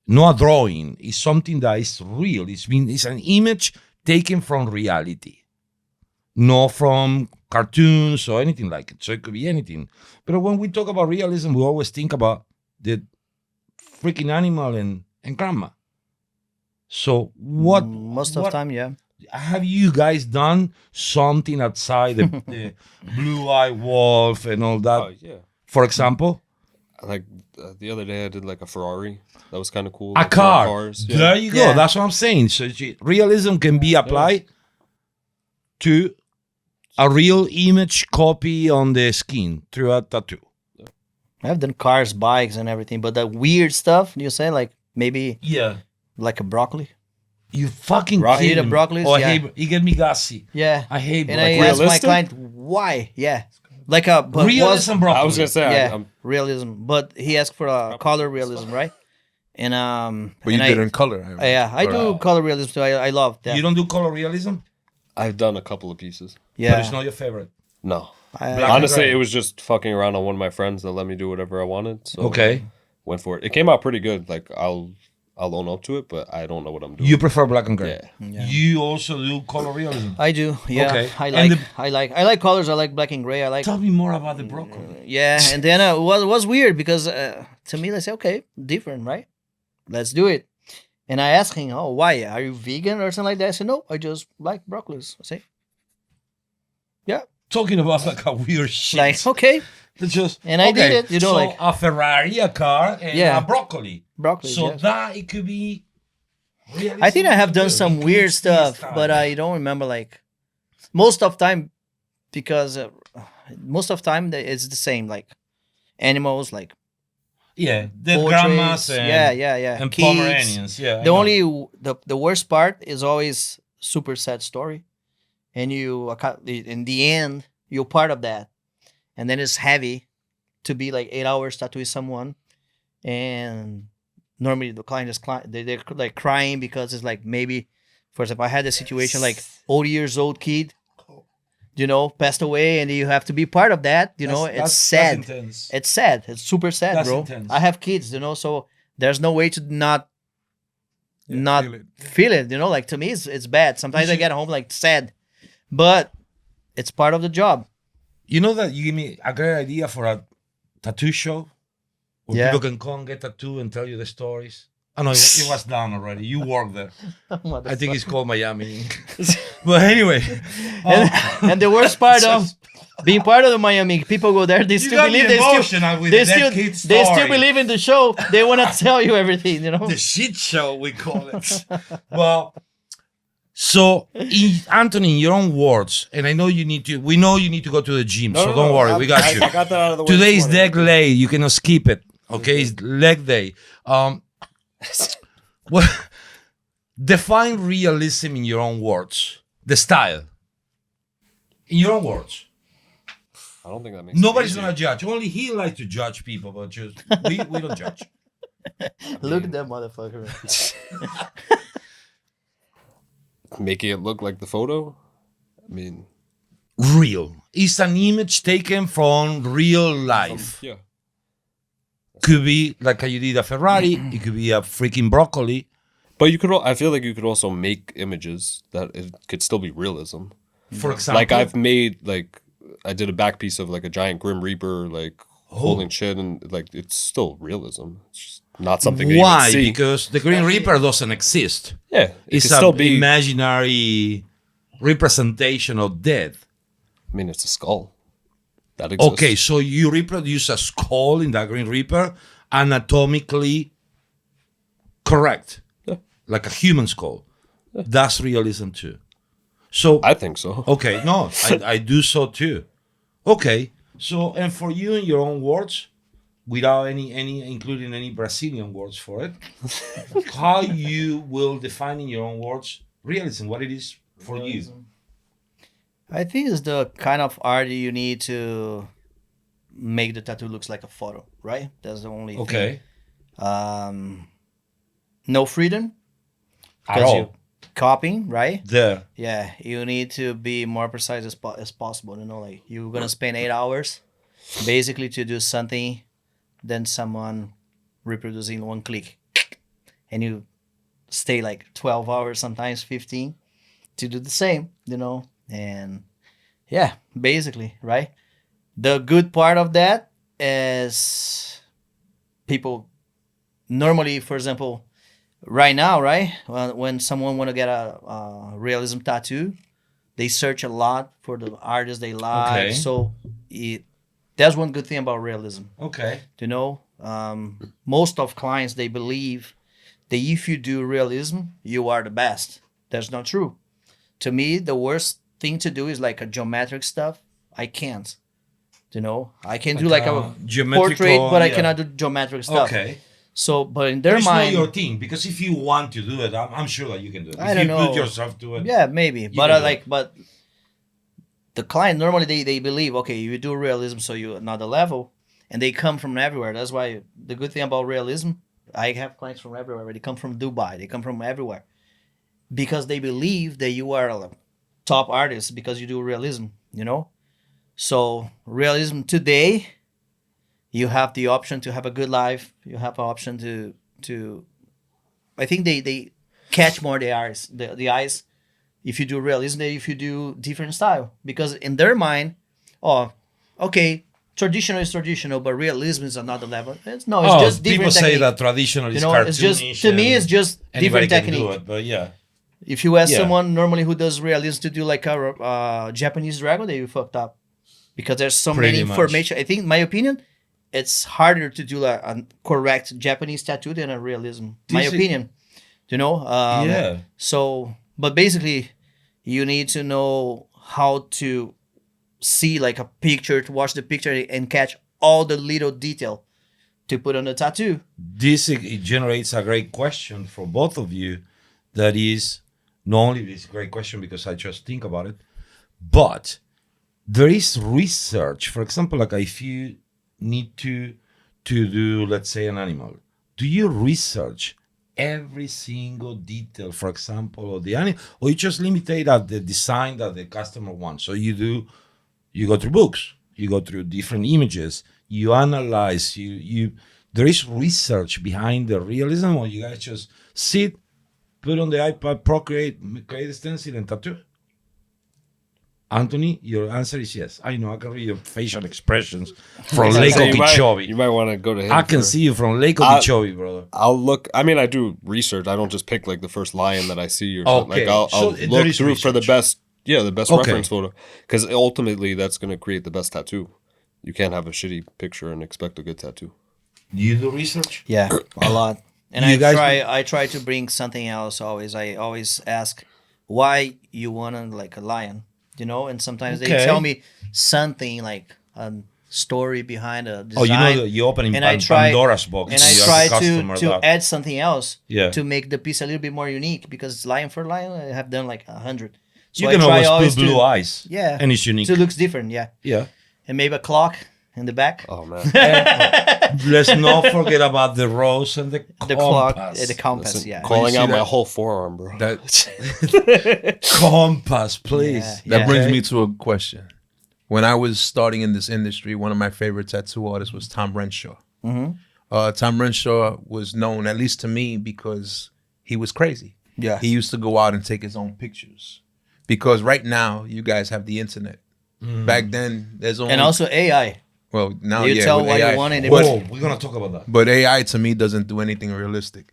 not a drawing. It's something that is real. It's an image taken from reality, not from cartoons or anything like it. So it could be anything. But when we talk about realism, we always think about the freaking animal and grandma. So what? most of the what- time, yeah. Have you guys done something outside the blue-eye wolf and all that? Oh yeah. For example, Like the other day, I did like a Ferrari. That was kind of cool. a like, car. Cars. There you go. Yeah. That's what I'm saying. So realism can be applied to a real image copy on the skin through a tattoo. I've done cars, bikes, and everything. But the weird stuff you say, like maybe Yeah. like a broccoli. You fucking I hate kidding the me. broccolis, Oh, I yeah. hate it get me gassy. Yeah, I hate and broccoli. I asked my Realistic? client why. Yeah, like a but Realism broccoli. I was gonna say. yeah, I'm realism. But he asked for a color realism, right? And But you and did it in color. yeah, I do color realism too. I love that. You don't do color realism? I've done a couple of pieces. But yeah, it's not your favorite. No. I- Black- Honestly, gray. it was just fucking around on one of my friends that let me do whatever I wanted. So Okay. went for it. It came out pretty good. Like I'll own up to it, but I don't know what I'm doing. You prefer black and gray. Yeah. Yeah. You also do color realism. I do. Yeah, Okay. I And like I like colors. I like black and gray. I like Tell me more about the broccoli. yeah. And then it was weird because to me, I say okay, different, right? Let's do it. And I asked him, "Oh, why? Are you vegan or something like that?" I said, "No, I just like broccolis." I say, Talking about like a weird shit. like okay, It's just And I did it, you know, so like- a Ferrari, a car, and Yeah. a broccoli. broccoli. So yes. that it could be. I think I have done realism. some It weird includes stuff, this but time. I don't remember like most of time because most of time it's the same like animals like Yeah, the portraits, grandmas and yeah and kids. Pomeranians. Yeah, I The know. only the worst part is always super sad story, and in the end you're part of that, and then it's heavy to be like 8 hours tattooing someone, and normally the client is they're like crying because it's like maybe, for example, I had a situation like 80 years old kid, passed away, and you have to be part of that. It's sad. That's intense. It's sad. It's super sad, That's bro. intense. I have kids, so there's no way to not feel it. feel it. Like to me, it's bad. Sometimes I get home like sad, but it's part of the job. You know that you give me a great idea for a tattoo show where Yeah. people can come get tattoo and tell you the stories. Oh no, it was done already. You work there. I think it's called Miami. But anyway, And the worst part of being part of the Miami, people go there, they still believe they still believe in the show. They want to tell you everything, you know. The shit show, we call it. Well, so Anthony, in your own words, and I know we know you need to go to the gym, so don't worry, we got you. I got that out of the way. Today's leg day. You cannot skip it. Okay, it's leg day. What define realism in your own words? The style. In your own words. I don't think that makes Nobody's it easy. gonna judge. Only he likes to judge people, but just we don't judge. Look at that motherfucker. Making it look like the photo. I mean, Real. It's an image taken from real life. yeah. Could be like how you did a Ferrari. It could be a freaking broccoli. But you could. I feel like you could also make images that it could still be realism. For example, Like I've made I did a back piece of like a giant Grim Reaper holding shit, and like it's still realism. It's just not something that why? you would see. Because the Green Reaper doesn't exist. Yeah, it It's could still an be. imaginary representation of death. I mean, it's a skull. That exists. Okay, so you reproduce a skull in the Green Reaper, anatomically correct, like a human skull. That's realism too. So I think so. okay, no, I do so too. Okay, so and for you in your own words, without any including any Brazilian words for it, how you will define in your own words realism, what it is for you. I think it's the kind of art you need to make the tattoo looks like a photo, right? That's the only Okay, thing. No freedom. at 'Cause all. you copying, right? There. Yeah, you need to be more precise as possible. You know, like you're gonna spend 8 hours basically to do something, then someone reproducing one click, and you stay like 12 hours, sometimes 15, to do the same. You know, and yeah, basically, right? The good part of that is people normally, for example, right now, right? When someone want to get a realism tattoo, they search a lot for the artist they like. Okay. So that's one good thing about realism. Okay. You know, most of clients, they believe that if you do realism, you are the best. That's not true. To me, the worst thing to do is like a geometric stuff. I can't. You know, I can do like a portrait, but I cannot do geometric stuff. Okay. So, but in their It's not mind, your thing, because if you want to do it, I'm sure that you can do it. I If don't you know. put yourself to it. yeah, maybe. But can do it. but the client normally they believe, okay, you do realism, so you're another level, and they come from everywhere. That's why the good thing about realism, I have clients from everywhere. They come from Dubai. They come from everywhere because they believe that you are a top artist because you do realism. You know, so realism today, you have the option to have a good life. You have an option to I think they catch more the eyes if you do realism than if you do different style, because in their mind, oh, okay, traditional is traditional, but realism is another level. It's just different people say technique. that traditional is You know, cartoonish. it's just to me, it's just anybody different can technique. do it, but yeah. If you ask Yeah. someone normally who does realism to do like a Japanese dragon, they fucked up because there's so Pretty many much. information. I think, in my opinion, it's harder to do a correct Japanese tattoo than a realism. My This is- opinion, you know. Yeah. So, but basically, you need to know how to see like a picture, to watch the picture and catch all the little detail to put on the tattoo. This it generates a great question for both of you. That is, not only this great question because I just think about it, but there is research. For example, like if you need to do, let's say, an animal, do you research every single detail, for example, of the animal, or you just limit it at the design that the customer wants? So you go through books, you go through different images, you analyze, you there is research behind the realism, or you guys just sit, put on the iPad, Procreate, create a stencil and tattoo? Anthony, your answer is yes. I know. I can read your facial expressions from So Lake you Okeechobee. might want to go to him. I can first. see you from Lake Okeechobee, brother. I'll look. I mean, I do research. I don't just pick like the first lion that I see or something. Okay. Like I'll So there look is through for the research. best. Yeah, the best Okay. reference photo, because ultimately that's going to create the best tattoo. You can't have a shitty picture and expect a good tattoo. Do you do research? Yeah, a lot. And You guys- I try to bring something else always. I always ask why you want to like a lion, you know, and sometimes they Okay. tell me something like a story behind a design. Oh, you know, you open and I try- Pandora's box. and I you try ask the customer to that. add something else Yeah. to make the piece a little bit more unique, because lion for lion I have done like 100. So You I can try always put blue to, eyes. Yeah. And it's unique. so it looks different, yeah. Yeah. And maybe a clock in the back. Oh man, Let's not forget about the rose and the The clock, compass. the compass, Listen, yeah. calling see out my that? whole forearm, bro. That Compass, please. Yeah. that brings Okay. me to a question. When I was starting in this industry, one of my favorite tattoo artists was Tom Renshaw. Tom Renshaw was known, at least to me, because he was crazy. Yeah. He used to go out and take his own pictures. Because right now, you guys have the internet. Back then, there's only And also AI. well now You yeah, tell with what you AI. want and it But- Whoa, we're gonna talk about that. But AI to me doesn't do anything realistic.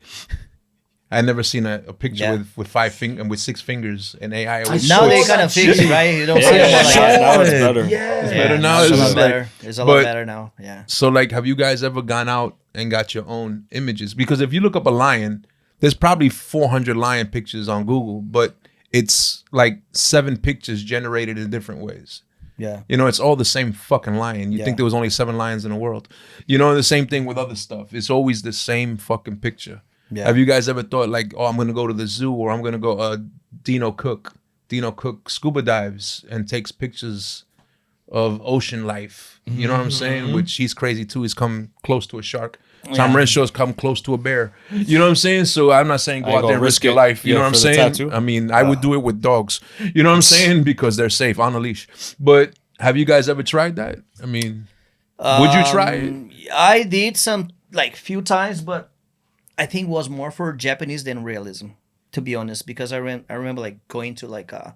I never seen a picture Yeah. with 6 fingers and AI. Was Now saw they that kind of fix shit. it, right? You don't Yeah, see them yeah, like yeah. that. Now it's better. Yeah. It's better now. It's a It's lot just like- better. It's a lot but- better now. Yeah. So like, have you guys ever gone out and got your own images? Because if you look up a lion, there's probably 400 lion pictures on Google, but it's like 7 pictures generated in different ways. Yeah. You know, it's all the same fucking lion. You Yeah. think there was only 7 lions in the world. You know, the same thing with other stuff. It's always the same fucking picture. Yeah. Have you guys ever thought like, oh, I'm gonna go to the zoo, or I'm gonna go Dino Cook. Dino Cook scuba dives and takes pictures of ocean life. You know what I'm saying? Which he's crazy too. He's come close to a shark. Tom Yeah. Renshaw's come close to a bear. You know what I'm saying? So I'm not saying I go ain't out there and gonna risk risk your it, life. You yeah, know what I'm for the saying? tattoo. I mean, I would do it with dogs. You know what I'm saying? Because they're safe on a leash. But have you guys ever tried that? I mean, would you try it? I did some like few times, but I think it was more for Japanese than realism, to be honest. Because I remember like going to like a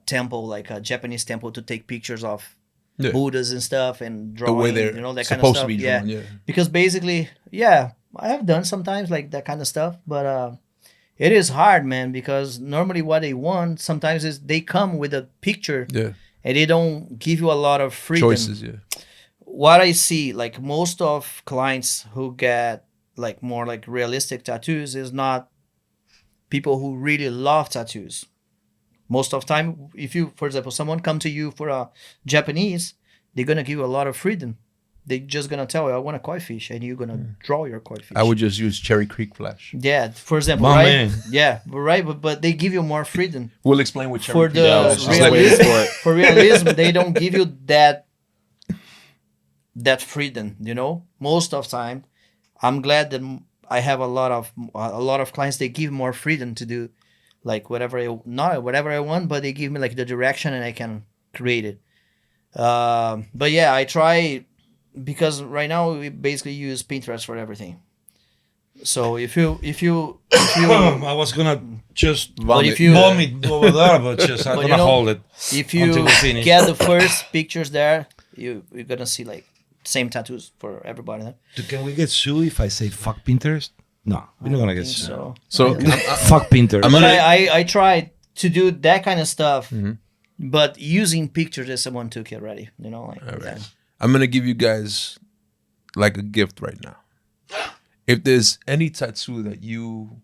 temple, like a Japanese temple, to take pictures of Yeah. Buddhas and stuff and The drawing, way they're you know, that kind of supposed stuff. to be drawn, yeah. Because basically, yeah, I have done sometimes like that kind of stuff, but it is hard, man. Because normally what they want sometimes is they come with a picture Yeah. and they don't give you a lot of freedom. Choices, yeah. What I see, like most of clients who get like more like realistic tattoos is not people who really love tattoos. Most of time, if you, for example, someone come to you for a Japanese, they're gonna give you a lot of freedom. They're just gonna tell you, I want a koi fish, and you're gonna draw your koi fish. I would just use Cherry Creek Flash. yeah, for example, My right? man. Yeah, right, but they give you more freedom. We'll explain what Cherry For Creek the Yeah, I was just Flash waiting realism, for it. for realism, they don't give you that freedom. You know, most of time, I'm glad that I have a lot of clients. They give more freedom to do like whatever I want, but they give me like the direction and I can create it. But yeah, I try, because right now we basically use Pinterest for everything. So if you I was gonna just but if you vomit over there, but just I'm But gonna you know- hold it. if until you we finish. get the first pictures there, you're gonna see like same tattoos for everybody. Huh? Can we get sued if I say fuck Pinterest? No, we're not gonna get sued. So, So Fuck Pinterest. I'm but gonna I try to do that kind of stuff, Mm-hmm. but using pictures that someone took already. You know, like yeah. I'm gonna give you guys like a gift right now. If there's any tattoo that you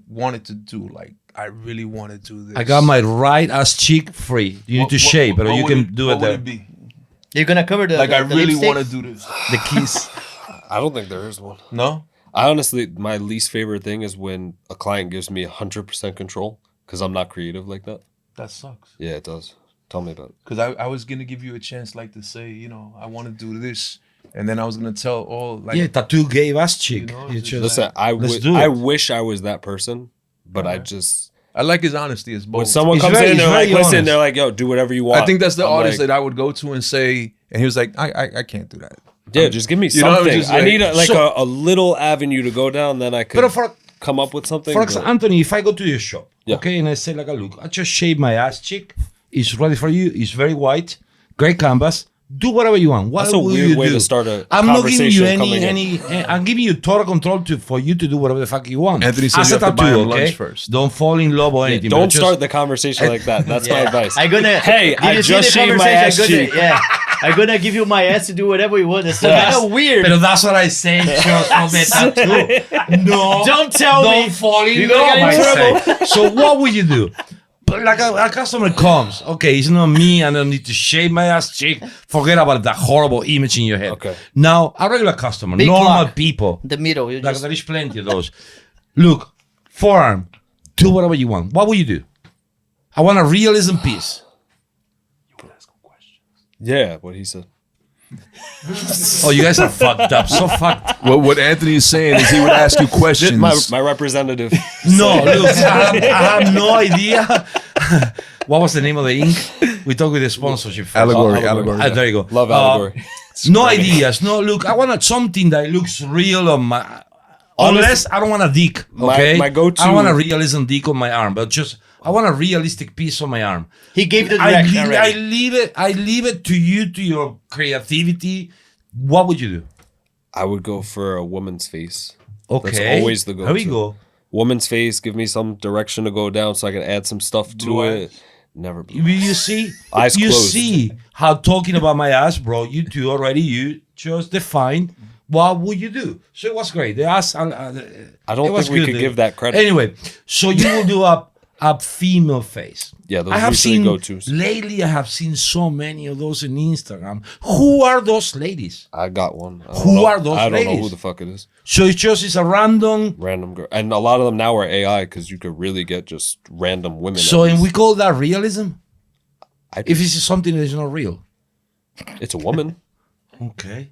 wanted to do, like I really want to do this. I got my right ass cheek free. You need to shave, but you would can do it what would there. be? You're gonna cover the Like the, I the really lipstick? want to do this. The keys. I don't think there is one. No. I honestly, my least favorite thing is when a client gives me 100% control because I'm not creative like that. That sucks. Yeah, it does. Tell me about it. Because I was gonna give you a chance, like to say, you know, I want to do this, and then I was gonna tell all like. Yeah, tattoo gave us cheek. You know, You it's just Listen, let's do I it. wish I was that person, but I just I like his honesty. As both. when someone He's comes very- in, he's they're like, very listen, honest. they're like, yo, do whatever you want. I think that's the I'm artist like, that I would go to and say, and he was like, I can't do that. yeah, just give me You know, I'm something. just I like- need So- a little avenue to go down, then I could But for come up with something. for but- example, Anthony, if I go to your shop, Yeah. okay, and I say like, look, I just shave my ass cheek. It's ready for you. It's very white, great canvas. Do whatever you want. What That's a will weird you way do? to start a I'm not giving you conversation I'm giving you total control for you to do whatever the fuck you want. Anthony says As you a have to buy tattoo, him lunch okay? first. Don't fall in love or anything. Don't but just- start the conversation like that. That's my advice. I'm gonna. Hey, did I you see just the shaved my ass conversation? cheek. Yeah, I'm gonna give you my ass to do whatever you want. It's kind of weird. But that's what I say just from the tattoo. No. Don't tell me. Don't fall in You're gonna love, get in I say. So what would you do? But like a customer comes, okay, it's not me, and I don't need to shave my ass cheek. Forget about that horrible image in your head. Okay. Now, a regular customer, Big normal clock. people, The middle. You like just there is plenty of those. Look, forearm, do whatever you want. What will you do? I want a realism piece. Yeah, what he said. Oh, you guys are fucked up. So fucked. What Anthony is saying is he would ask you questions. My representative. No, look, I have no idea. What was the name of the ink? We talked with the sponsorship. first. Allegory, Allegory. allegory. Ah, there you go. Love allegory. No ideas. No, look, I want something that looks real on my. Unless I don't want a dick. Okay. my go-to- I don't want a realism dick on my arm, but just I want a realistic piece on my arm. he gave the I direction leave, already. I leave it to you, to your creativity. What would you do? I would go for a woman's face. Okay. That's always the go-to. Here we go. Woman's face, give me some direction to go down so I can add some stuff to Blue it. Never blue. You see, Eyes you closed. see how talking about my ass, bro. You two already. You just defined what would you do. So it was great. The ass. I don't think we could give that credit. Anyway, so you will do a female face. Yeah, those I have usually seen go-tos. lately. I have seen so many of those in Instagram. Who are those ladies? I got one. I don't Who know. are those I don't know ladies? who the fuck it is. So it's a random. Random girl. And a lot of them now are AI because you could really get just random women. So at and we least. call that realism. I- If it's something that is not real. It's a woman. Okay.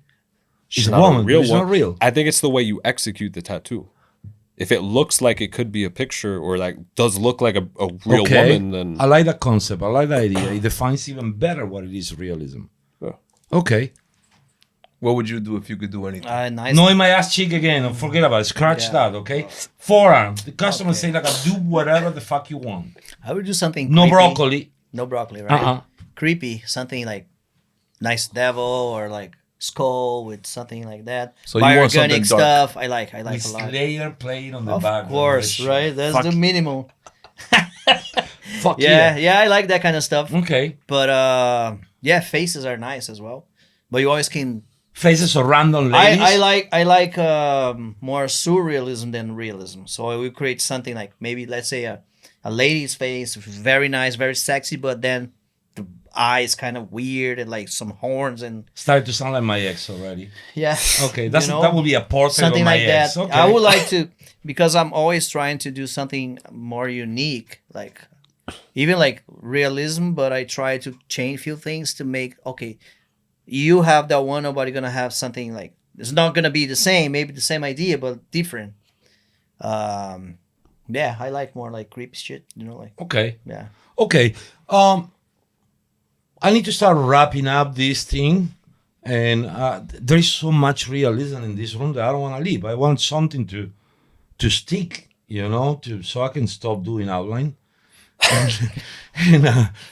She's It's a not woman. a real It's one. not real. I think it's the way you execute the tattoo. If it looks like it could be a picture or like does look like a real woman, then I like that concept. I like that idea. It defines even better what it is realism. Yeah. Okay. What would you do if you could do anything? Nice. No in my ass cheek again. Forget about it. Scratch Yeah. that, okay? Forearm. The customer say like, do whatever the fuck you want. I would do something. No creepy. broccoli. No broccoli, right? Uh-uh. Creepy. Something like nice devil or like skull with something like that. So you want something Bioorganic dark. stuff. I like a With lot. Slayer playing on the Of back. course, right? That's Fuck, the minimum. fuck Yeah, I like that kind of stuff. Okay. But yeah, faces are nice as well. But you always can. Faces of random ladies. I like more surrealism than realism. So we create something like maybe let's say a lady's face, very nice, very sexy, but then the eyes kind of weird and like some horns and Started to sound like my ex already. yeah. Okay, that's You know, that would be a portrait something of my like ex. that. Okay. I would like to because I'm always trying to do something more unique, like even like realism, but I try to change a few things to make okay. You have that one, nobody gonna have something like it's not gonna be the same, maybe the same idea but different. Yeah, I like more like creepy shit, you know, like Okay. yeah. Okay. I need to start wrapping up this thing. And there is so much realism in this room that I don't want to leave. I want something to stick, you know, so I can stop doing outline.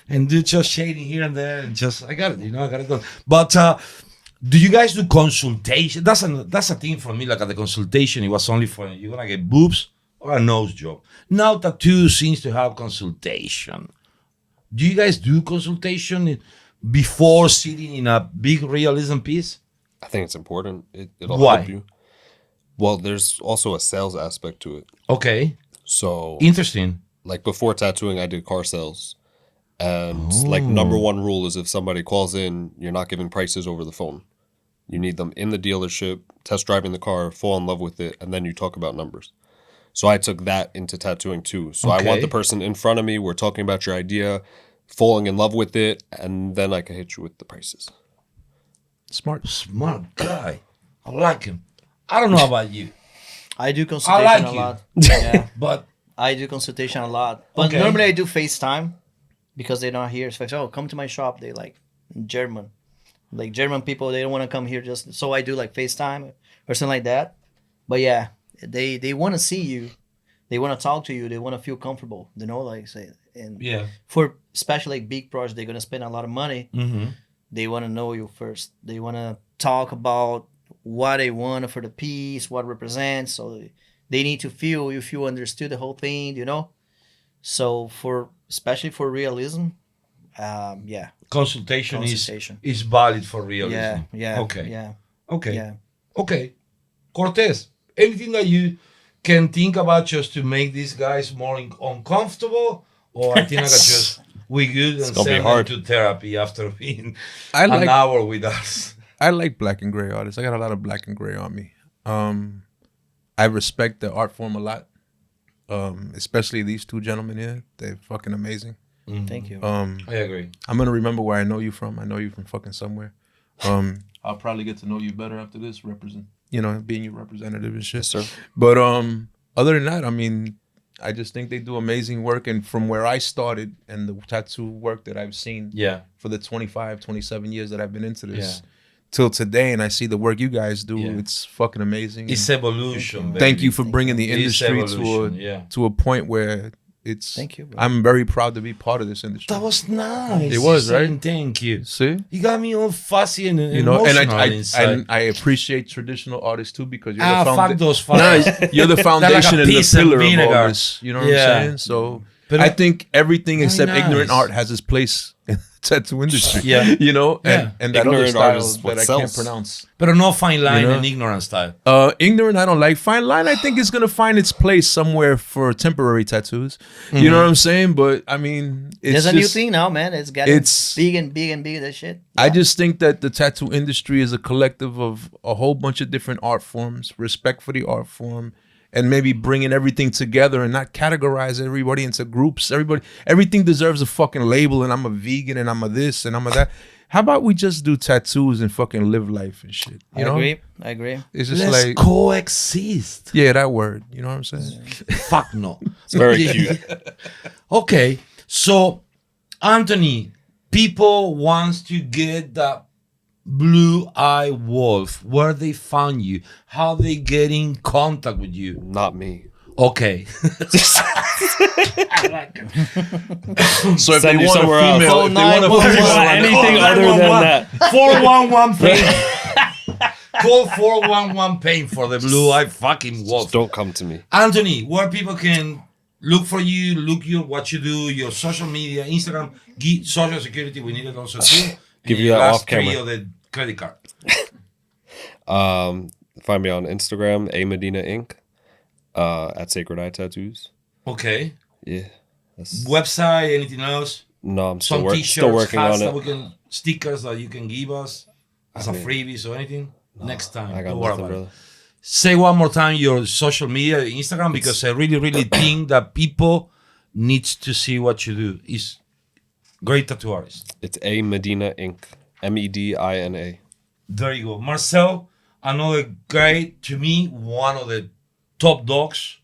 and do just shading here and there. And just, I got it, you know, I got it done. But do you guys do consultation? That's a thing for me, like at the consultation, it was only for, you're going to get boobs or a nose job. Now tattoo seems to have consultation. Do you guys do consultation before sitting in a big realism piece? I think it's important. It'll Why? help you. Well, there's also a sales aspect to it. Okay, So, interesting. like before tattooing, I did car sales. And like number one rule is if somebody calls in, you're not giving prices over the phone. You need them in the dealership, test driving the car, fall in love with it, and then you talk about numbers. So I took that into tattooing too. So I want Okay. the person in front of me, we're talking about your idea, falling in love with it, and then I can hit you with the prices. Smart guy. I like him. I don't know about you, I do consultation like a you. lot. Yeah. but I do consultation a lot. But Okay. normally I do FaceTime because they're not here. So I say, oh, come to my shop. They like German. Like German people, they don't want to come here just so I do like FaceTime or something like that. But yeah, they want to see you. They want to talk to you. They want to feel comfortable. You know, like say And Yeah. for especially like big projects, they're gonna spend a lot of money. Mm-hmm. They want to know you first. They want to talk about what they want for the piece, what represents. So they need to feel if you understood the whole thing, you know. So for especially for realism, yeah, Consultation consultation. is valid for realism. Yeah, yeah, Okay. yeah, Okay. yeah. Okay. Cortez, anything that you can think about just to make these guys more uncomfortable? Or I think I got just we good and gonna be send them hard. to therapy after being I an like hour with us. I like black and gray artists. I got a lot of black and gray on me. I respect the art form a lot. Especially these two gentlemen here. They're fucking amazing. Thank you. I agree. I'm gonna remember where I know you from. I know you from fucking somewhere. I'll probably get to know you better after this. Being your representative and shit. Yes, sir. But other than that, I mean, I just think they do amazing work. And from where I started and the tattoo work that I've seen Yeah. for the 25, 27 years that I've been into this till today, and I see the work you guys do, Yeah. it's fucking amazing. It's evolution. Thank baby. you for bringing the It's industry evolution, yeah. to a point where it's. Thank you, bro. I'm very proud to be part of this industry. That was nice. It was, You saying right? Thank you. See, You got me all fussy and you know, and emotional inside. I appreciate traditional artists too because you're Ah, the fuck those fuckers. you're the foundation a and the piece of pillar of vinegar. all this. You know what Yeah. I'm saying? So But I think everything very except ignorant nice. art has its place in the tattoo industry. Yeah. You know, Yeah. and that other Ignorant art style is what that I can't sells. pronounce. But no fine line You know? and ignorant style. Ignorant, I don't like. Fine line, I think is gonna find its place somewhere for temporary tattoos. You know what I'm saying? But I mean, it's There's a new just- thing now, man. It's getting it's- big and big and big. That shit. I just think that the tattoo industry is a collective of a whole bunch of different art forms, respect for the art form, and maybe bringing everything together and not categorize everybody into groups. Everything deserves a fucking label, and I'm a vegan, and I'm a this, and I'm a that. How about we just do tattoos and fucking live life and shit? You know? I agree. It's just Let's like, coexist. yeah, that word. You know what I'm saying? Fuck no. It's very cute. Okay, so Anthony, people wants to get that blue eye wolf. Where they found you? How they get in contact with you? Not me. Okay. So if Send they you want a somewhere else. female, Call if they want a 911. female, Anything other than that. 411 pain. Call 411 pain for the blue eye fucking wolf. Just don't come to me. Anthony, where people can look for you, what you do, your social media, Instagram, social security, we need it also too. Give And you your that last off camera. three of the credit card. Find me on Instagram, Medina Inc. At Sacred Eye Tattoos. Okay. Yeah. That's, Website, anything else? no, I'm Some still, t-shirts, still working hats on that we it. can, stickers that you can give us as a mean, freebies or anything? Next time. I got Don't worry nothing, about it. brother. Say one more time your social media, Instagram, because I really, really think that people needs to see what you do. It's great tattoo artist. It's A Medina Inc. Medina. There you go. Marcel, another guy, to me, one of the top dogs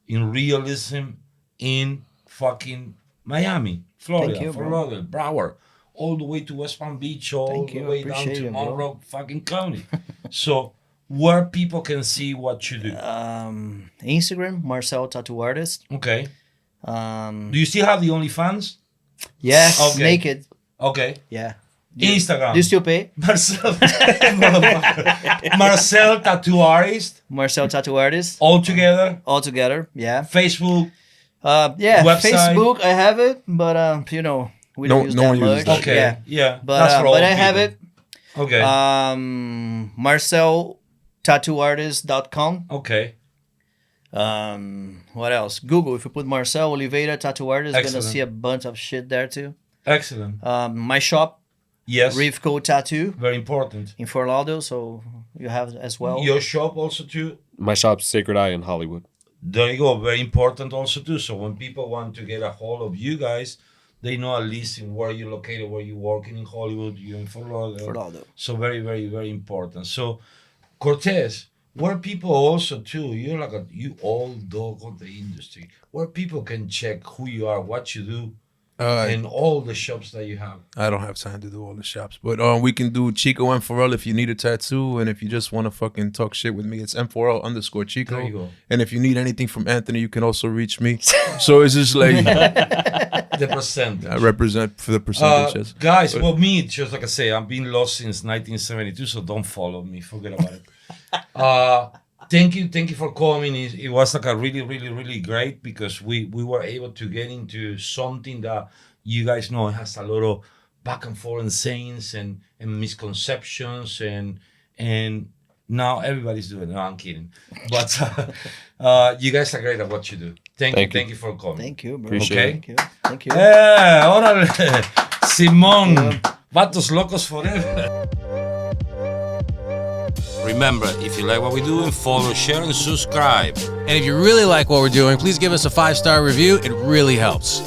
in realism in fucking Miami, Florida, Thank you, bro. Fort Lauderdale, Broward, all the way to West Palm Beach, all Thank the you. way down Appreciate to it, bro. Monroe fucking County. So where people can see what you do. Instagram, Marcel Tattoo Artist. Okay. Um, Do you still have the OnlyFans? yes, Okay. naked. Okay. Yeah. Instagram. Do you still pay? Marcel. Marcel Tattoo Artist. Marcel Tattoo Artist. All together. All together. Yeah. Facebook. Yeah. Website. Facebook, I have it, but we don't use no that one uses much. that. Okay. Yeah. Yeah. But That's for but all I have people. it. Okay. MarcelTattooArtist.com. Okay. What else? Google. If you put Marcel Oliveira Tattoo Artist, you're gonna Excellent. see a bunch of shit there too. Excellent. My shop, Yes. Reef Code Tattoo Very important. in Fort Lauderdale, so you have as well. Your shop also too. My shop's Sacred Eye in Hollywood. There you go. Very important also too. So when people want to get a hold of you guys, they know at least in where you're located, where you're working in Hollywood, you're in Fort Lauderdale. Fort Lauderdale. So very, very, very important. So Cortez, where people also too, you're like you old dog of the industry, where people can check who you are, what you do, and all the shops that you have. I don't have time to do all the shops, but we can do Chico and Pharrell if you need a tattoo, and if you just want to fucking talk shit with me, it's M4L_Chico. There you go. And if you need anything from Anthony, you can also reach me. So it's just like The percentage. I represent for the percentages. Guys, well, me, just like I say, I've been lost since 1972, so don't follow me. Forget about it. Thank you for coming. It was like a really, really, really great because we were able to get into something that you guys know has a lot of back and forth and sayings and misconceptions and now everybody's doing it. No, I'm kidding. But you guys are great at what you do. Thank you for coming. Thank you, bro. Appreciate Okay. Thank you. Órale. Simón. Vatos locos forever. Remember, if you like what we do, follow, share, and subscribe. And if you really like what we're doing, please give us a 5-star review. It really helps.